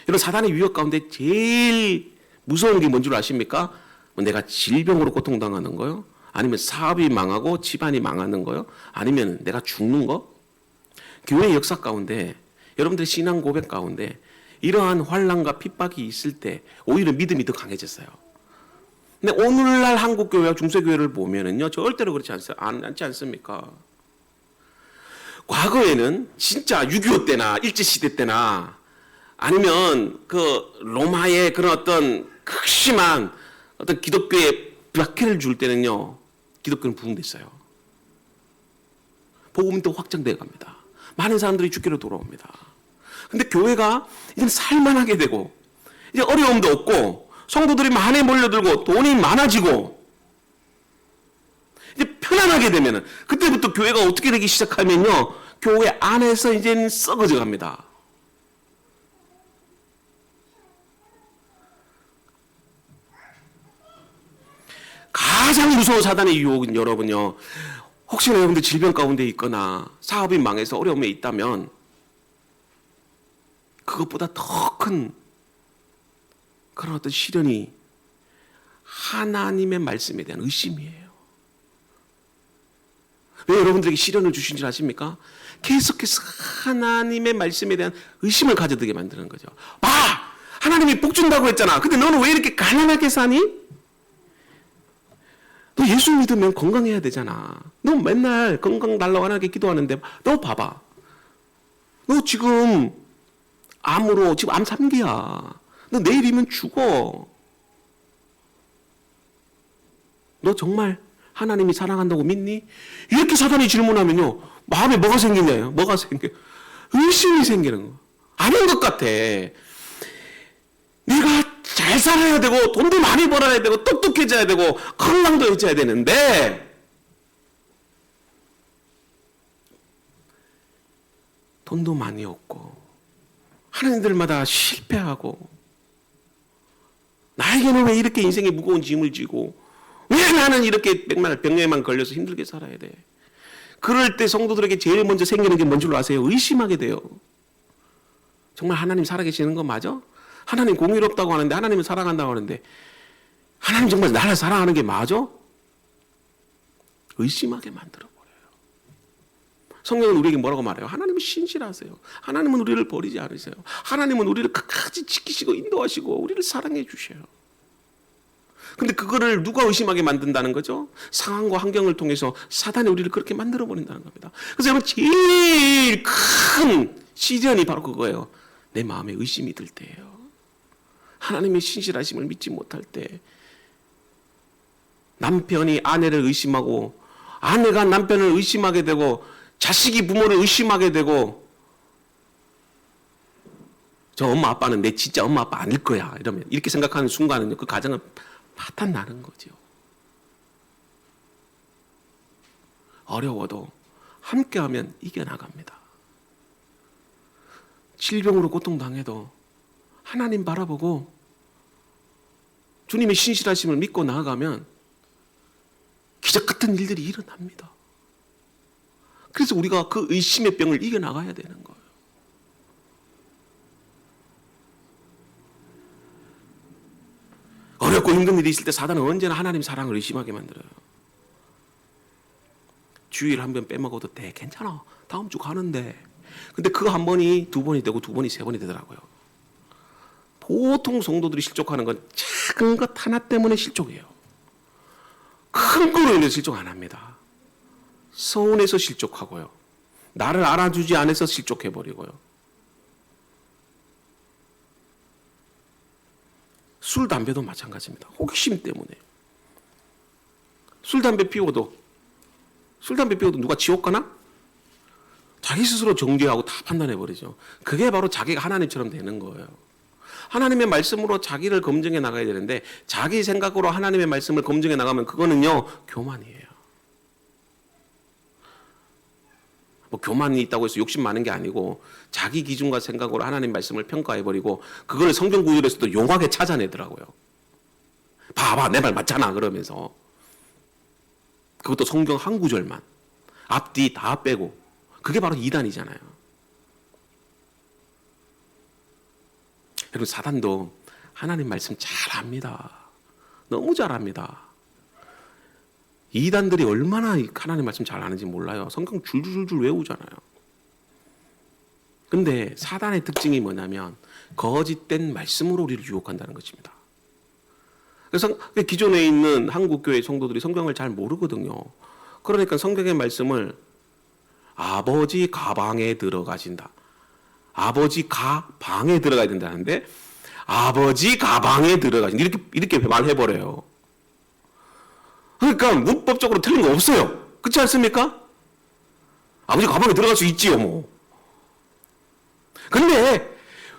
Speaker 1: 이런 사단의 위협 가운데 제일 무서운 게 뭔 줄 아십니까? 내가 질병으로 고통당하는 거요? 아니면 사업이 망하고 집안이 망하는 거요? 아니면 내가 죽는 거? 교회 역사 가운데, 여러분들의 신앙 고백 가운데 이러한 환난과 핍박이 있을 때 오히려 믿음이 더 강해졌어요. 근데 오늘날 한국 교회와 중세교회를 보면은요, 절대로 그렇지 않지 않습니까? 과거에는 진짜 6.25 때나 일제시대 때나 아니면 그 로마의 그런 어떤 극심한 어떤 기독교의 박해를 줄 때는요, 기독교는 부흥됐어요. 복음이 또 확장되어 갑니다. 많은 사람들이 주께로 돌아옵니다. 근데 교회가 이제 살만하게 되고, 이제 어려움도 없고, 성도들이 많이 몰려들고, 돈이 많아지고, 이제 편안하게 되면은, 그때부터 교회가 어떻게 되기 시작하면요, 교회 안에서 이제는 썩어져 갑니다. 가장 무서운 사단의 유혹은 여러분요, 혹시나 여러분들 질병 가운데 있거나 사업이 망해서 어려움에 있다면 그것보다 더 큰 그런 어떤 시련이 하나님의 말씀에 대한 의심이에요. 왜 여러분들에게 시련을 주신 줄 아십니까? 계속해서 하나님의 말씀에 대한 의심을 가져두게 만드는 거죠. 봐! 하나님이 복 준다고 했잖아. 근데 너는 왜 이렇게 가난하게 사니? 너 예수 믿으면 건강해야 되잖아. 너 맨날 건강 달라고 하나님께 기도하는데 너 봐봐. 너 지금 암으로 지금 암 3기야. 너 내일이면 죽어. 너 정말 하나님이 사랑한다고 믿니? 이렇게 사단이 질문하면요, 마음에 뭐가 생기냐요? 뭐가 생겨? 의심이 생기는 거. 아닌 것 같아. 네가 잘 살아야 되고 돈도 많이 벌어야 되고 똑똑해져야 되고 건강도 해줘야 되는데 돈도 많이 없고 하는 일들마다 실패하고 나에게는 왜 이렇게 인생에 무거운 짐을 지고 왜 나는 이렇게 병에만 걸려서 힘들게 살아야 돼? 그럴 때 성도들에게 제일 먼저 생기는 게 뭔 줄 아세요? 의심하게 돼요. 정말 하나님 살아계시는 거 맞아? 하나님 공의롭다고 하는데 하나님을 사랑한다고 하는데 하나님 정말 나를 사랑하는 게 맞아? 의심하게 만들어버려요. 성경은 우리에게 뭐라고 말해요? 하나님은 신실하세요. 하나님은 우리를 버리지 않으세요. 하나님은 우리를 끝까지 지키시고 인도하시고 우리를 사랑해 주셔요. 근데 그거를 누가 의심하게 만든다는 거죠? 상황과 환경을 통해서 사단이 우리를 그렇게 만들어버린다는 겁니다. 그래서 여러분 제일 큰 시련이 바로 그거예요. 내 마음에 의심이 들 때예요. 하나님의 신실하심을 믿지 못할 때 남편이 아내를 의심하고 아내가 남편을 의심하게 되고 자식이 부모를 의심하게 되고 저 엄마 아빠는 내 진짜 엄마 아빠 아닐 거야 이러면 이렇게 생각하는 순간은요 그 가정은 파탄 나는 거죠. 어려워도 함께하면 이겨나갑니다. 질병으로 고통당해도 하나님 바라보고 주님의 신실하심을 믿고 나아가면 기적 같은 일들이 일어납니다. 그래서 우리가 그 의심의 병을 이겨나가야 되는 거예요. 어렵고 힘든 일이 있을 때 사단은 언제나 하나님 사랑을 의심하게 만들어요. 주일 한 번 빼먹어도 돼. 괜찮아. 다음 주 가는데. 근데 그 한 번이 두 번이 되고 두 번이 세 번이 되더라고요. 보통 성도들이 실족하는 건 작은 것 하나 때문에 실족해요. 큰 거로 인해서 실족 안 합니다. 서운해서 실족하고요. 나를 알아주지 않아서 실족해버리고요. 술, 담배도 마찬가지입니다. 호기심 때문에. 술, 담배 피워도 누가 지옥 가나? 자기 스스로 정죄하고 다 판단해버리죠. 그게 바로 자기가 하나님처럼 되는 거예요. 하나님의 말씀으로 자기를 검증해 나가야 되는데 자기 생각으로 하나님의 말씀을 검증해 나가면 그거는요 교만이에요. 뭐 교만이 있다고 해서 욕심 많은 게 아니고 자기 기준과 생각으로 하나님 말씀을 평가해버리고 그걸 성경 구절에서도 용하게 찾아내더라고요. 봐봐 내 말 맞잖아 그러면서 그것도 성경 한 구절만 앞뒤 다 빼고 그게 바로 이단이잖아요. 여러분 사단도 하나님 말씀 잘 압니다. 너무 잘 압니다. 이단들이 얼마나 하나님 말씀 잘 아는지 몰라요. 성경 줄줄줄 외우잖아요. 근데 사단의 특징이 뭐냐면 거짓된 말씀으로 우리를 유혹한다는 것입니다. 그래서 기존에 있는 한국교회 성도들이 성경을 잘 모르거든요. 그러니까 성경의 말씀을 아버지 가방에 들어가신다. 아버지 가방에 들어가야 된다는데 아버지 가방에 들어가신다. 이렇게 말해버려요. 그러니까 문법적으로 틀린 거 없어요. 그렇지 않습니까? 아버지 가방에 들어갈 수 있지요 뭐. 근데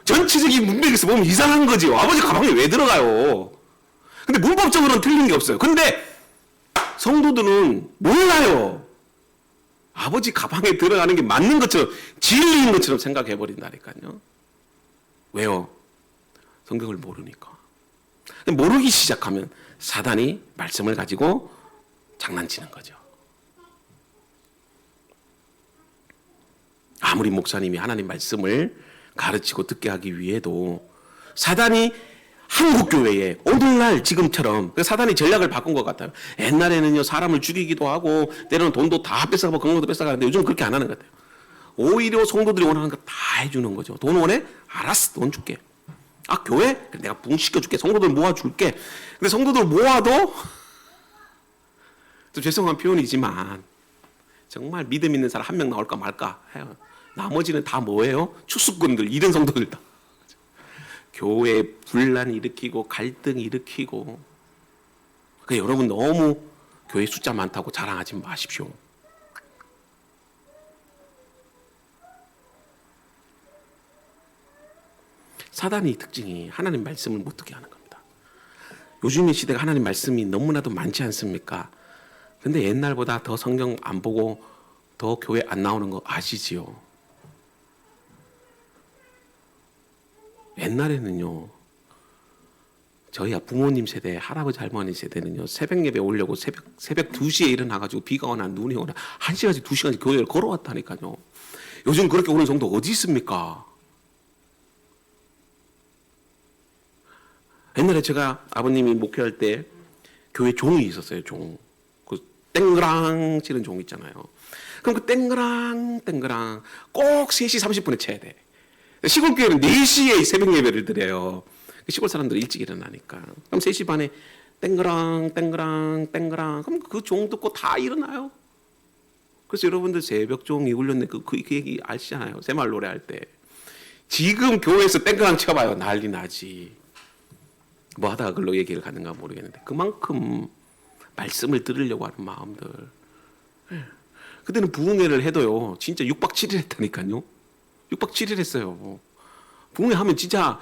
Speaker 1: 전체적인 문맥에서 보면 이상한 거지요. 아버지 가방에 왜 들어가요? 근데 문법적으로는 틀린 게 없어요. 근데 성도들은 몰라요. 아버지 가방에 들어가는 게 맞는 것처럼 진리인 것처럼 생각해 버린다니까요. 왜요? 성경을 모르니까. 모르기 시작하면 사단이 말씀을 가지고 장난치는 거죠. 아무리 목사님이 하나님 말씀을 가르치고 듣게 하기 위해도 사단이 한국 교회에 오늘날 지금처럼 사단이 전략을 바꾼 것 같아요. 옛날에는요 사람을 죽이기도 하고 때로는 돈도 다 뺏어가고 건강도 뺏어가는데 요즘 그렇게 안 하는 것 같아요. 오히려 성도들이 원하는 거 다 해주는 거죠. 돈 원해? 알았어, 돈 줄게. 아, 교회? 그래, 내가 붕 시켜줄게. 성도들 모아줄게. 근데 성도들 모아도 좀 죄송한 표현이지만 정말 믿음 있는 사람 한 명 나올까 말까 해요. 나머지는 다 뭐예요? 추수꾼들, 이런 성도들 다. 교회 분란 일으키고 갈등 일으키고. 그러니까 여러분 너무 교회 숫자 많다고 자랑하지 마십시오. 사단의 특징이 하나님 말씀을 못 듣게 하는 겁니다. 요즘의 시대가 하나님 말씀이 너무나도 많지 않습니까? 근데 옛날보다 더 성경 안 보고 더 교회 안 나오는 거 아시지요? 옛날에는요, 저희 부모님 세대, 할아버지 할머니 세대는요, 새벽 예배 오려고 새벽 2시에 일어나가지고 비가 오나 눈이 오나 1시간씩 2시간씩 교회를 걸어왔다니까요. 요즘 그렇게 오는 정도 어디 있습니까? 옛날에 제가 아버님이 목회할 때 교회 종이 있었어요. 종. 그 땡그랑 치는 종 있잖아요. 그럼 그 땡그랑 꼭 3시 30분에 쳐야 돼. 시골 교회는 4시에 새벽 예배를 드려요. 시골 사람들이 일찍 일어나니까. 그럼 3시 반에 땡그랑 그럼 그 종 듣고 다 일어나요. 그래서 여러분들 새벽 종이 울렸네. 그 얘기 아시잖아요. 새마을 노래할 때. 지금 교회에서 땡그랑 쳐봐요. 난리 나지. 뭐 하다가 그걸로 얘기를 가는가 모르겠는데 그만큼 말씀을 들으려고 하는 마음들. 그때는 부흥회를 해도요 진짜 6박 7일 했다니까요. 6박 7일 했어요. 부흥회 하면 진짜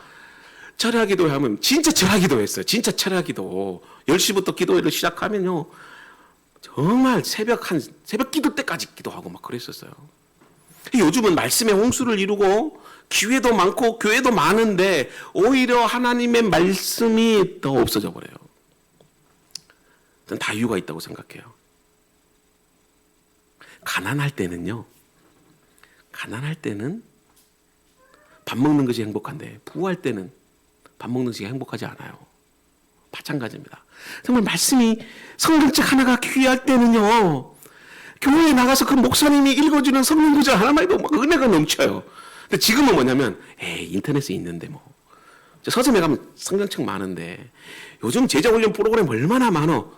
Speaker 1: 철야 기도 하면 진짜 철야 기도 했어요. 진짜 철야 기도 10시부터 기도회를 시작하면요 정말 새벽 기도 때까지 기도하고 막 그랬었어요. 요즘은 말씀의 홍수를 이루고 기회도 많고 교회도 많은데 오히려 하나님의 말씀이 더 없어져 버려요. 저는 다 이유가 있다고 생각해요. 가난할 때는 밥 먹는 것이 행복한데 부할 때는 밥 먹는 것이 행복하지 않아요. 마찬가지입니다. 정말 말씀이 성경책 하나가 귀할 때는요 교회에 나가서 그 목사님이 읽어주는 성경 구절 하나만 해도 막 은혜가 넘쳐요. 근데 지금은 뭐냐면 인터넷에 있는데 뭐 서점에 가면 성경책 많은데 요즘 제자훈련 프로그램 얼마나 많어.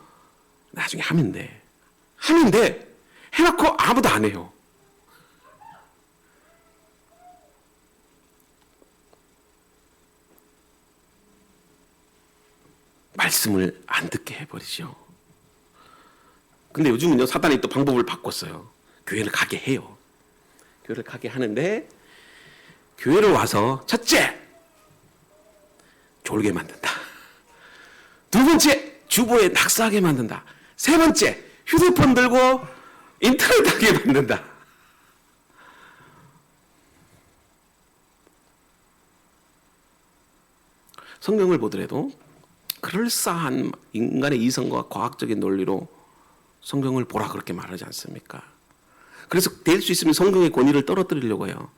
Speaker 1: 나중에 하면 돼 해놓고 아무도 안 해요. 말씀을 안 듣게 해버리죠. 근데 요즘은요 사단이 또 방법을 바꿨어요. 교회를 가게 해요. 교회를 가게 하는데 교회를 와서 첫째 졸게 만든다. 두 번째 주보에 낙서하게 만든다. 세 번째 휴대폰 들고 인터넷 하게 만든다. 성경을 보더라도 그럴싸한 인간의 이성과 과학적인 논리로 성경을 보라 그렇게 말하지 않습니까? 그래서 될 수 있으면 성경의 권위를 떨어뜨리려고 해요.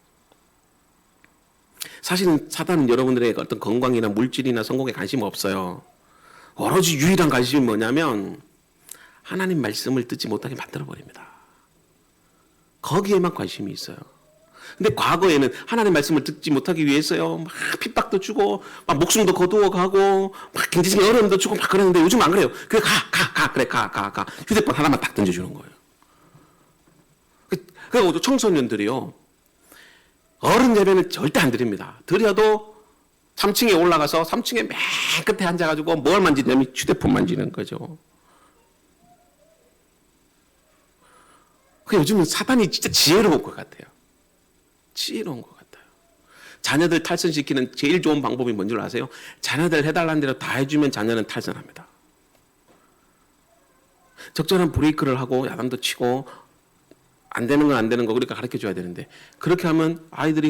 Speaker 1: 사실은 사단은 여러분들의 어떤 건강이나 물질이나 성공에 관심 없어요. 오로지 유일한 관심이 뭐냐면 하나님 말씀을 듣지 못하게 만들어버립니다. 거기에만 관심이 있어요. 근데 과거에는 하나님 말씀을 듣지 못하기 위해서요 막 핍박도 주고 막 목숨도 거두어 가고 막 경제적인 어려움도 주고 막 그러는데 요즘 안 그래요. 그래 가 휴대폰 하나만 딱 던져주는 거예요. 그리고 청소년들이요 어른 예배는 절대 안 드립니다. 드려도 3층에 올라가서 3층에 맨 끝에 앉아가지고 뭘 만지냐면 휴대폰 만지는 거죠. 요즘은 사단이 진짜 지혜로운 것 같아요. 지혜로운 것 같아요. 자녀들 탈선시키는 제일 좋은 방법이 뭔지 아세요? 자녀들 해달라는 대로 다 해주면 자녀는 탈선합니다. 적절한 브레이크를 하고 야단도 치고 안 되는 건 안 되는 거 그러니까 가르쳐줘야 되는데 그렇게 하면 아이들이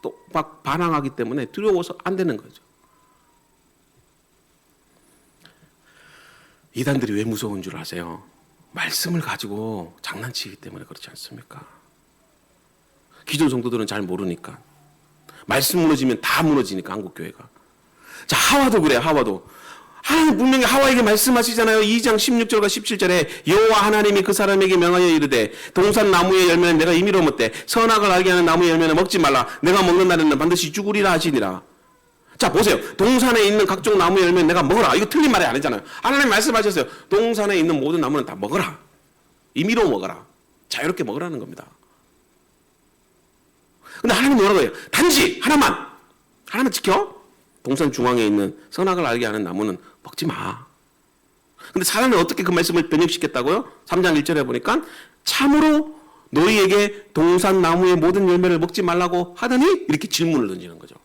Speaker 1: 또 막 반항하기 때문에 두려워서 안 되는 거죠. 이단들이 왜 무서운 줄 아세요? 말씀을 가지고 장난치기 때문에 그렇지 않습니까? 기존 성도들은 잘 모르니까 말씀 무너지면 다 무너지니까 한국교회가. 자, 하와도 그래. 하와도 하나님 분명히 하와에게 말씀하시잖아요. 2장 16절과 17절에 여호와 하나님이 그 사람에게 명하여 이르되 동산 나무의 열매는 내가 임의로 먹되 선악을 알게 하는 나무의 열매는 먹지 말라. 내가 먹는 날에는 반드시 죽으리라 하시니라. 자, 보세요. 동산에 있는 각종 나무의 열매는 내가 먹어라. 이거 틀린 말이 아니잖아요. 하나님 말씀하셨어요. 동산에 있는 모든 나무는 다 먹어라. 임의로 먹어라. 자유롭게 먹으라는 겁니다. 근데 하나님 뭐라고 해요? 단지 하나만 지켜. 동산 중앙에 있는 선악을 알게 하는 나무는 먹지 마. 근데 사단은 어떻게 그 말씀을 변형시켰다고요? 3장 1절에 보니까 참으로 너희에게 동산 나무의 모든 열매를 먹지 말라고 하더니 이렇게 질문을 던지는 거죠.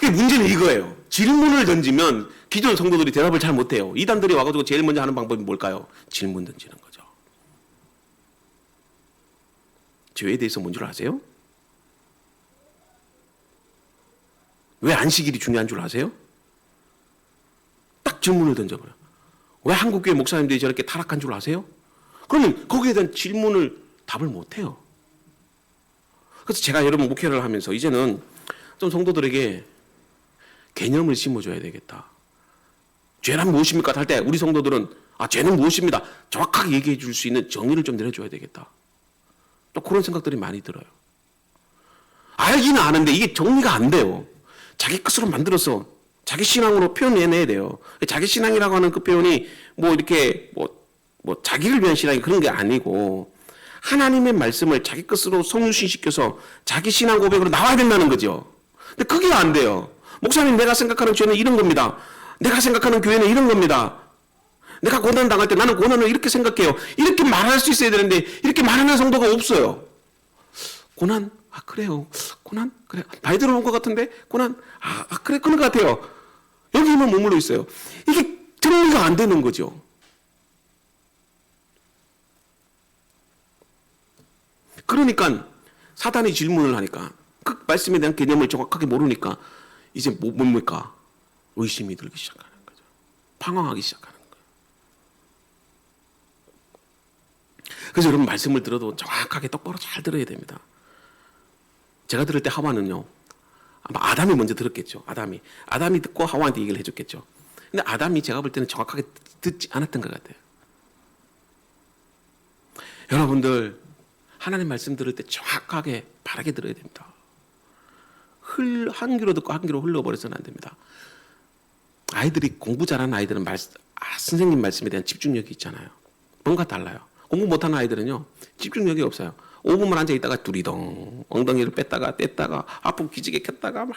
Speaker 1: 문제는 이거예요. 질문을 던지면 기존 성도들이 대답을 잘 못해요. 이단들이 와가지고 제일 먼저 하는 방법이 뭘까요? 질문 던지는 거죠. 죄에 대해서 뭔 줄 아세요? 왜 안식일이 중요한 줄 아세요? 딱 질문을 던져버려요. 왜 한국교회 목사님들이 저렇게 타락한 줄 아세요? 그러면 거기에 대한 질문을 답을 못해요. 그래서 제가 여러분 목회를 하면서 이제는 좀 성도들에게 개념을 심어줘야 되겠다. 죄란 무엇입니까? 할 때 우리 성도들은 죄는 무엇입니다. 정확하게 얘기해 줄 수 있는 정의를 좀 내려줘야 되겠다. 또 그런 생각들이 많이 들어요. 알기는 아는데 이게 정리가 안 돼요. 자기 것으로 만들어서 자기 신앙으로 표현해내야 돼요. 자기 신앙이라고 하는 그 표현이 이렇게 자기를 위한 신앙이 그런 게 아니고 하나님의 말씀을 자기 것으로 성유신시켜서 자기 신앙 고백으로 나와야 된다는 거죠. 근데 그게 안 돼요. 목사님, 내가 생각하는 죄는 이런 겁니다. 내가 생각하는 교회는 이런 겁니다. 내가 고난 당할 때 나는 고난을 이렇게 생각해요. 이렇게 말할 수 있어야 되는데 이렇게 말하는 성도가 없어요. 고난? 그래요. 고난? 그래. 많이 들어온 것 같은데? 고난? 그래. 그런 것 같아요. 여기만 머물러 있어요. 이게 정리가 안 되는 거죠. 그러니까 사단이 질문을 하니까 그 말씀에 대한 개념을 정확하게 모르니까 이제 뭡니까? 의심이 들기 시작하는 거죠. 방황하기 시작하는 거예요. 그래서 여러분 말씀을 들어도 정확하게 똑바로 잘 들어야 됩니다. 제가 들을 때 하와는요, 아마 아담이 먼저 들었겠죠. 아담이 듣고 하와한테 얘기를 해줬겠죠. 근데 아담이 제가 볼 때는 정확하게 듣지 않았던 것 같아요. 여러분들 하나님 말씀 들을 때 정확하게 바르게 들어야 됩니다. 한 귀로 듣고 한 귀로 흘러버려서는 안 됩니다. 아이들이 공부 잘하는 아이들은 선생님 말씀에 대한 집중력이 있잖아요. 뭔가 달라요. 공부 못하는 아이들은요, 집중력이 없어요. 5분만 앉아있다가 두리덩 엉덩이를 뺐다가 뗐다가 아프 기지개 켰다가 막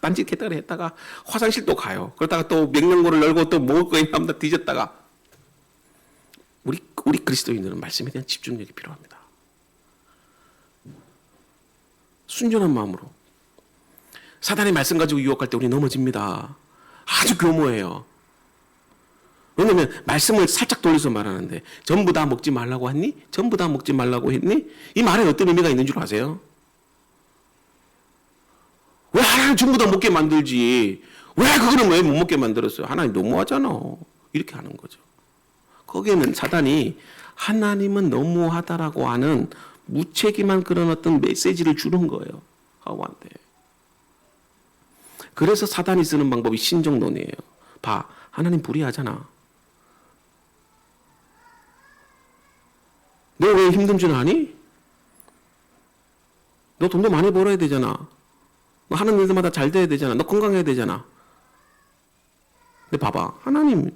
Speaker 1: 딴짓했다가 했다가 화장실 또 가요. 그러다가 또 명령고를 열고 또 먹을 거 있나 보다 뒤졌다가. 우리 그리스도인들은 말씀에 대한 집중력이 필요합니다. 순전한 마음으로 사단의 말씀 가지고 유혹할 때 우리 넘어집니다. 아주 교모해요. 왜냐하면 말씀을 살짝 돌려서 말하는데 전부 다 먹지 말라고 했니? 전부 다 먹지 말라고 했니? 이 말에 어떤 의미가 있는 줄 아세요? 왜 하나님 전부 다 먹게 만들지? 왜 그거는 왜 못 먹게 만들었어요? 하나님 너무하잖아. 이렇게 하는 거죠. 거기에는 사단이 하나님은 너무하다라고 하는 무책임한 그런 어떤 메시지를 주는 거예요. 하와한테. 그래서 사단이 쓰는 방법이 신정론이에요. 봐, 하나님 불의하잖아. 너 왜 힘든 줄 아니? 너 돈도 많이 벌어야 되잖아. 너 하는 일들마다 잘 돼야 되잖아. 너 건강해야 되잖아. 근데 봐봐, 하나님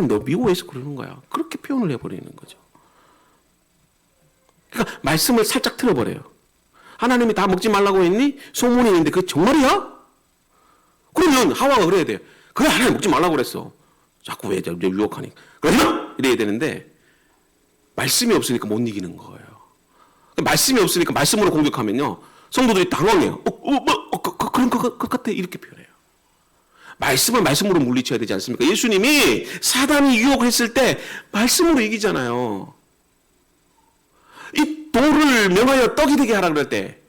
Speaker 1: 너 미워해서 그러는 거야. 그렇게 표현을 해버리는 거죠. 그러니까 말씀을 살짝 틀어버려요. 하나님이 다 먹지 말라고 했니? 소문이 있는데 그게 정말이야? 그러면 하와가 그래야 돼요. 그래, 하나님 먹지 말라고 그랬어. 자꾸 왜 유혹하니? 그러면 이래야 되는데 말씀이 없으니까 못 이기는 거예요. 말씀이 없으니까 말씀으로 공격하면요, 성도들이 당황해요. 그런 것 같아, 이렇게 표현해요. 말씀을 말씀으로 물리쳐야 되지 않습니까? 예수님이 사단이 유혹했을 때 말씀으로 이기잖아요. 이 돌을 명하여 떡이 되게 하라 그럴 때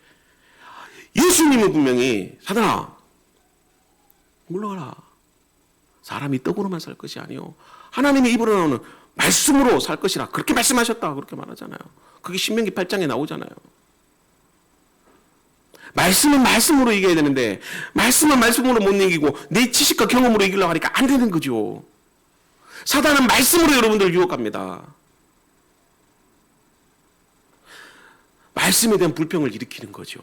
Speaker 1: 예수님은 분명히 사단아 물러가라. 사람이 떡으로만 살 것이 아니요 하나님의 입으로 나오는 말씀으로 살 것이라 그렇게 말씀하셨다. 그렇게 말하잖아요. 그게 신명기 8장에 나오잖아요. 말씀은 말씀으로 이겨야 되는데 말씀은 말씀으로 못 이기고 내 지식과 경험으로 이기려고 하니까 안 되는 거죠. 사단은 말씀으로 여러분들을 유혹합니다. 말씀에 대한 불평을 일으키는 거죠.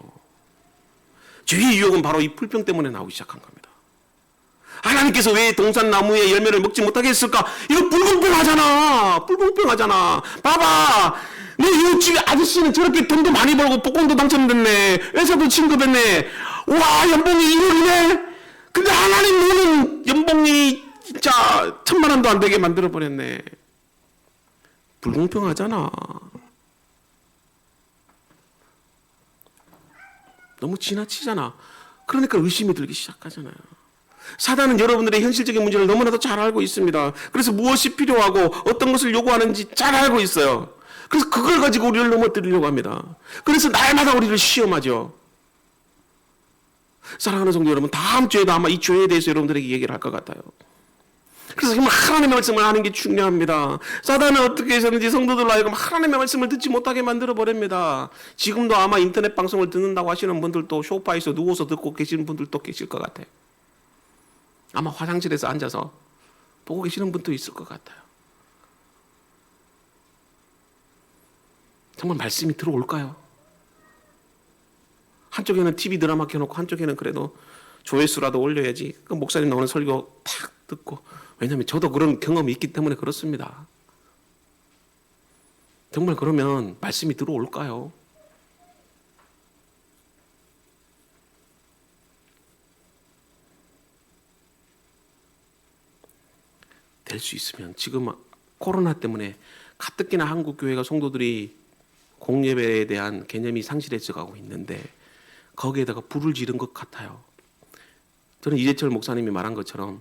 Speaker 1: 죄의 유혹은 바로 이 불평 때문에 나오기 시작한 겁니다. 하나님께서 왜 동산나무의 열매를 먹지 못하게 했을까? 이거 불공평하잖아. 불공평하잖아. 봐봐. 내 이웃집 아저씨는 저렇게 돈도 많이 벌고 복권도 당첨됐네. 회사도 진급했네. 와, 연봉이 1억이네. 근데 하나님 너는 연봉이 진짜 1,000만 원도 안 되게 만들어버렸네. 불공평하잖아. 너무 지나치잖아. 그러니까 의심이 들기 시작하잖아요. 사단은 여러분들의 현실적인 문제를 너무나도 잘 알고 있습니다. 그래서 무엇이 필요하고 어떤 것을 요구하는지 잘 알고 있어요. 그래서 그걸 가지고 우리를 넘어뜨리려고 합니다. 그래서 날마다 우리를 시험하죠. 사랑하는 성도 여러분, 다음 주에도 아마 이 죄에 대해서 여러분들에게 얘기를 할 것 같아요. 그래서 정말 하나님의 말씀을 하는 게 중요합니다. 사단은 어떻게 해서든지 성도들로 하여금 하나님의 말씀을 듣지 못하게 만들어버립니다. 지금도 아마 인터넷 방송을 듣는다고 하시는 분들도 소파에서 누워서 듣고 계시는 분들도 계실 것 같아요. 아마 화장실에서 앉아서 보고 계시는 분도 있을 것 같아요. 정말 말씀이 들어올까요? 한쪽에는 TV 드라마 켜놓고 한쪽에는 그래도 조회수라도 올려야지. 그 목사님 나오는 설교 탁 듣고. 왜냐하면 저도 그런 경험이 있기 때문에 그렇습니다. 정말 그러면 말씀이 들어올까요? 될 수 있으면 지금 코로나 때문에 가뜩이나 한국 교회가 성도들이 공예배에 대한 개념이 상실해져 가고 있는데 거기에다가 불을 지른 것 같아요. 저는 이재철 목사님이 말한 것처럼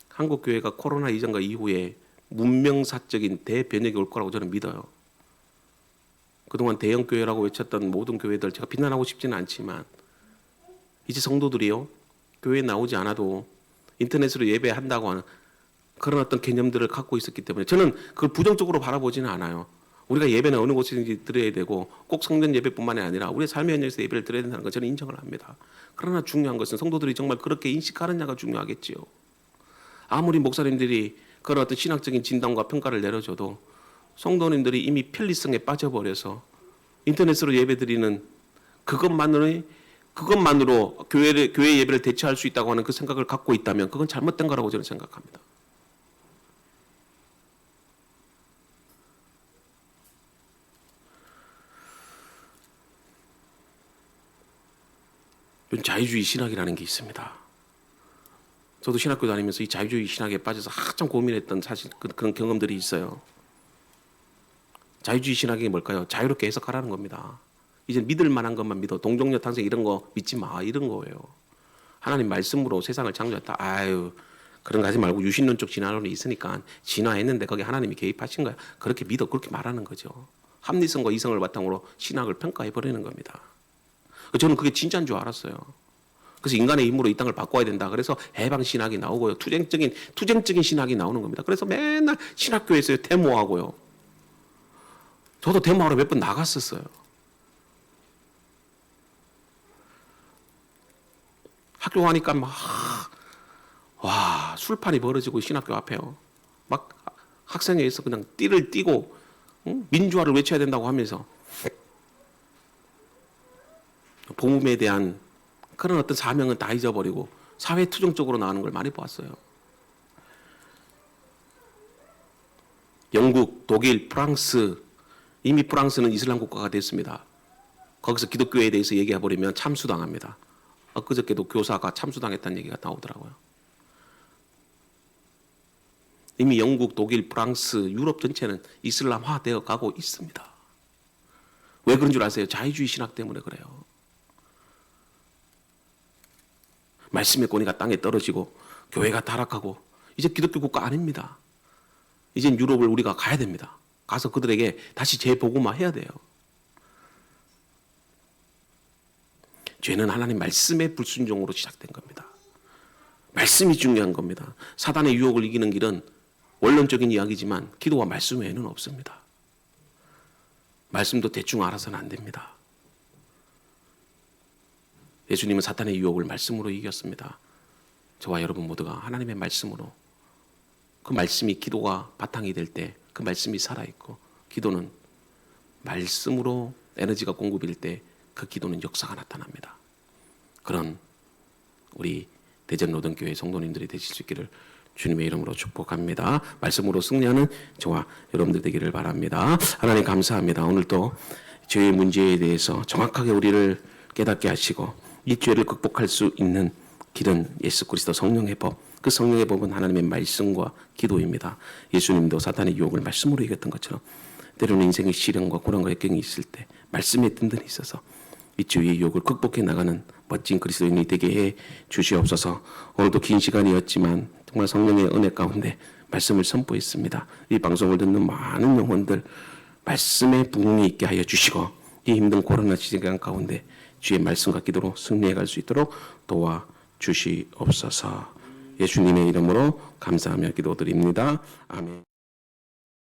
Speaker 1: 한국 교회가 코로나 이전과 이후에 문명사적인 대변혁이 올 거라고 저는 믿어요. 그동안 대형 교회라고 외쳤던 모든 교회들 제가 비난하고 싶지는 않지만 이제 성도들이요 교회에 나오지 않아도 인터넷으로 예배한다고 하는 그런 어떤 개념들을 갖고 있었기 때문에 저는 그걸 부정적으로 바라보지는 않아요. 우리가 예배는 어느 곳이든지 드려야 되고 꼭 성전 예배뿐만이 아니라 우리의 삶의 현장에서 예배를 드려야 된다는 걸 저는 인정을 합니다. 그러나 중요한 것은 성도들이 정말 그렇게 인식하느냐가 중요하겠지요. 아무리 목사님들이 그런 어떤 신학적인 진단과 평가를 내려줘도 성도님들이 이미 편리성에 빠져버려서 인터넷으로 예배드리는 그것만으로 교회 예배를 대체할 수 있다고 하는 그 생각을 갖고 있다면 그건 잘못된 거라고 저는 생각합니다. 자유주의 신학이라는 게 있습니다. 저도 신학교 다니면서 이 자유주의 신학에 빠져서 한참 고민했던 사실 그런 경험들이 있어요. 자유주의 신학이 뭘까요? 자유롭게 해석하라는 겁니다. 이제 믿을 만한 것만 믿어. 동정녀 탄생 이런 거 믿지 마. 이런 거예요. 하나님 말씀으로 세상을 창조했다. 아유, 그런 거 하지 말고 유신론적 진화론이 있으니까 진화했는데 거기 하나님이 개입하신 거야. 그렇게 믿어. 그렇게 말하는 거죠. 합리성과 이성을 바탕으로 신학을 평가해버리는 겁니다. 저는 그게 진짜인 줄 알았어요. 그래서 인간의 힘으로 이 땅을 바꿔야 된다. 그래서 해방신학이 나오고요. 투쟁적인 신학이 나오는 겁니다. 그래서 맨날 신학교에서 데모하고요. 저도 데모하러 몇 번 나갔었어요. 학교 가니까 와, 술판이 벌어지고 신학교 앞에요. 막 학생회에서 그냥 띠를 띠고 민주화를 외쳐야 된다고 하면서 복음에 대한 그런 어떤 사명은 다 잊어버리고 사회 투쟁적으로 나오는 걸 많이 보았어요. 영국, 독일, 프랑스, 이미 프랑스는 이슬람 국가가 됐습니다. 거기서 기독교에 대해서 얘기해버리면 참수당합니다. 엊그저께도 교사가 참수당했다는 얘기가 나오더라고요. 이미 영국, 독일, 프랑스, 유럽 전체는 이슬람화되어 가고 있습니다. 왜 그런 줄 아세요? 자유주의 신학 때문에 그래요. 말씀의 권위가 땅에 떨어지고 교회가 타락하고 이제 기독교 국가 아닙니다. 이젠 유럽을 우리가 가야 됩니다. 가서 그들에게 다시 재복음화 해야 돼요. 죄는 하나님 말씀의 불순종으로 시작된 겁니다. 말씀이 중요한 겁니다. 사단의 유혹을 이기는 길은 원론적인 이야기지만 기도와 말씀 외에는 없습니다. 말씀도 대충 알아서는 안 됩니다. 예수님은 사탄의 유혹을 말씀으로 이겼습니다. 저와 여러분 모두가 하나님의 말씀으로, 그 말씀이 기도가 바탕이 될 때 그 말씀이 살아있고, 기도는 말씀으로 에너지가 공급될 때 그 기도는 역사가 나타납니다. 그런 우리 대전로동교회 성도님들이 되실 수 있기를 주님의 이름으로 축복합니다. 말씀으로 승리하는 저와 여러분들 되기를 바랍니다. 하나님 감사합니다. 오늘도 죄의 문제에 대해서 정확하게 우리를 깨닫게 하시고, 이 죄를 극복할 수 있는 길은 예수 그리스도 성령의 법, 그 성령의 법은 하나님의 말씀과 기도입니다. 예수님도 사탄의 유혹을 말씀으로 이겼던 것처럼 때로는 인생의 시련과 고난과 역경이 있을 때 말씀에 든든히 있어서 이 죄의 유혹을 극복해 나가는 멋진 그리스도인이 되게 해 주시옵소서. 오늘도 긴 시간이었지만 정말 성령의 은혜 가운데 말씀을 선포했습니다. 이 방송을 듣는 많은 영혼들 말씀에 부흥이 있게 하여 주시고, 이 힘든 코로나 시간 가운데 주의 말씀과 기도로 승리해 갈 수 있도록 도와 주시옵소서. 예수님의 이름으로 감사하며 기도드립니다. 아멘.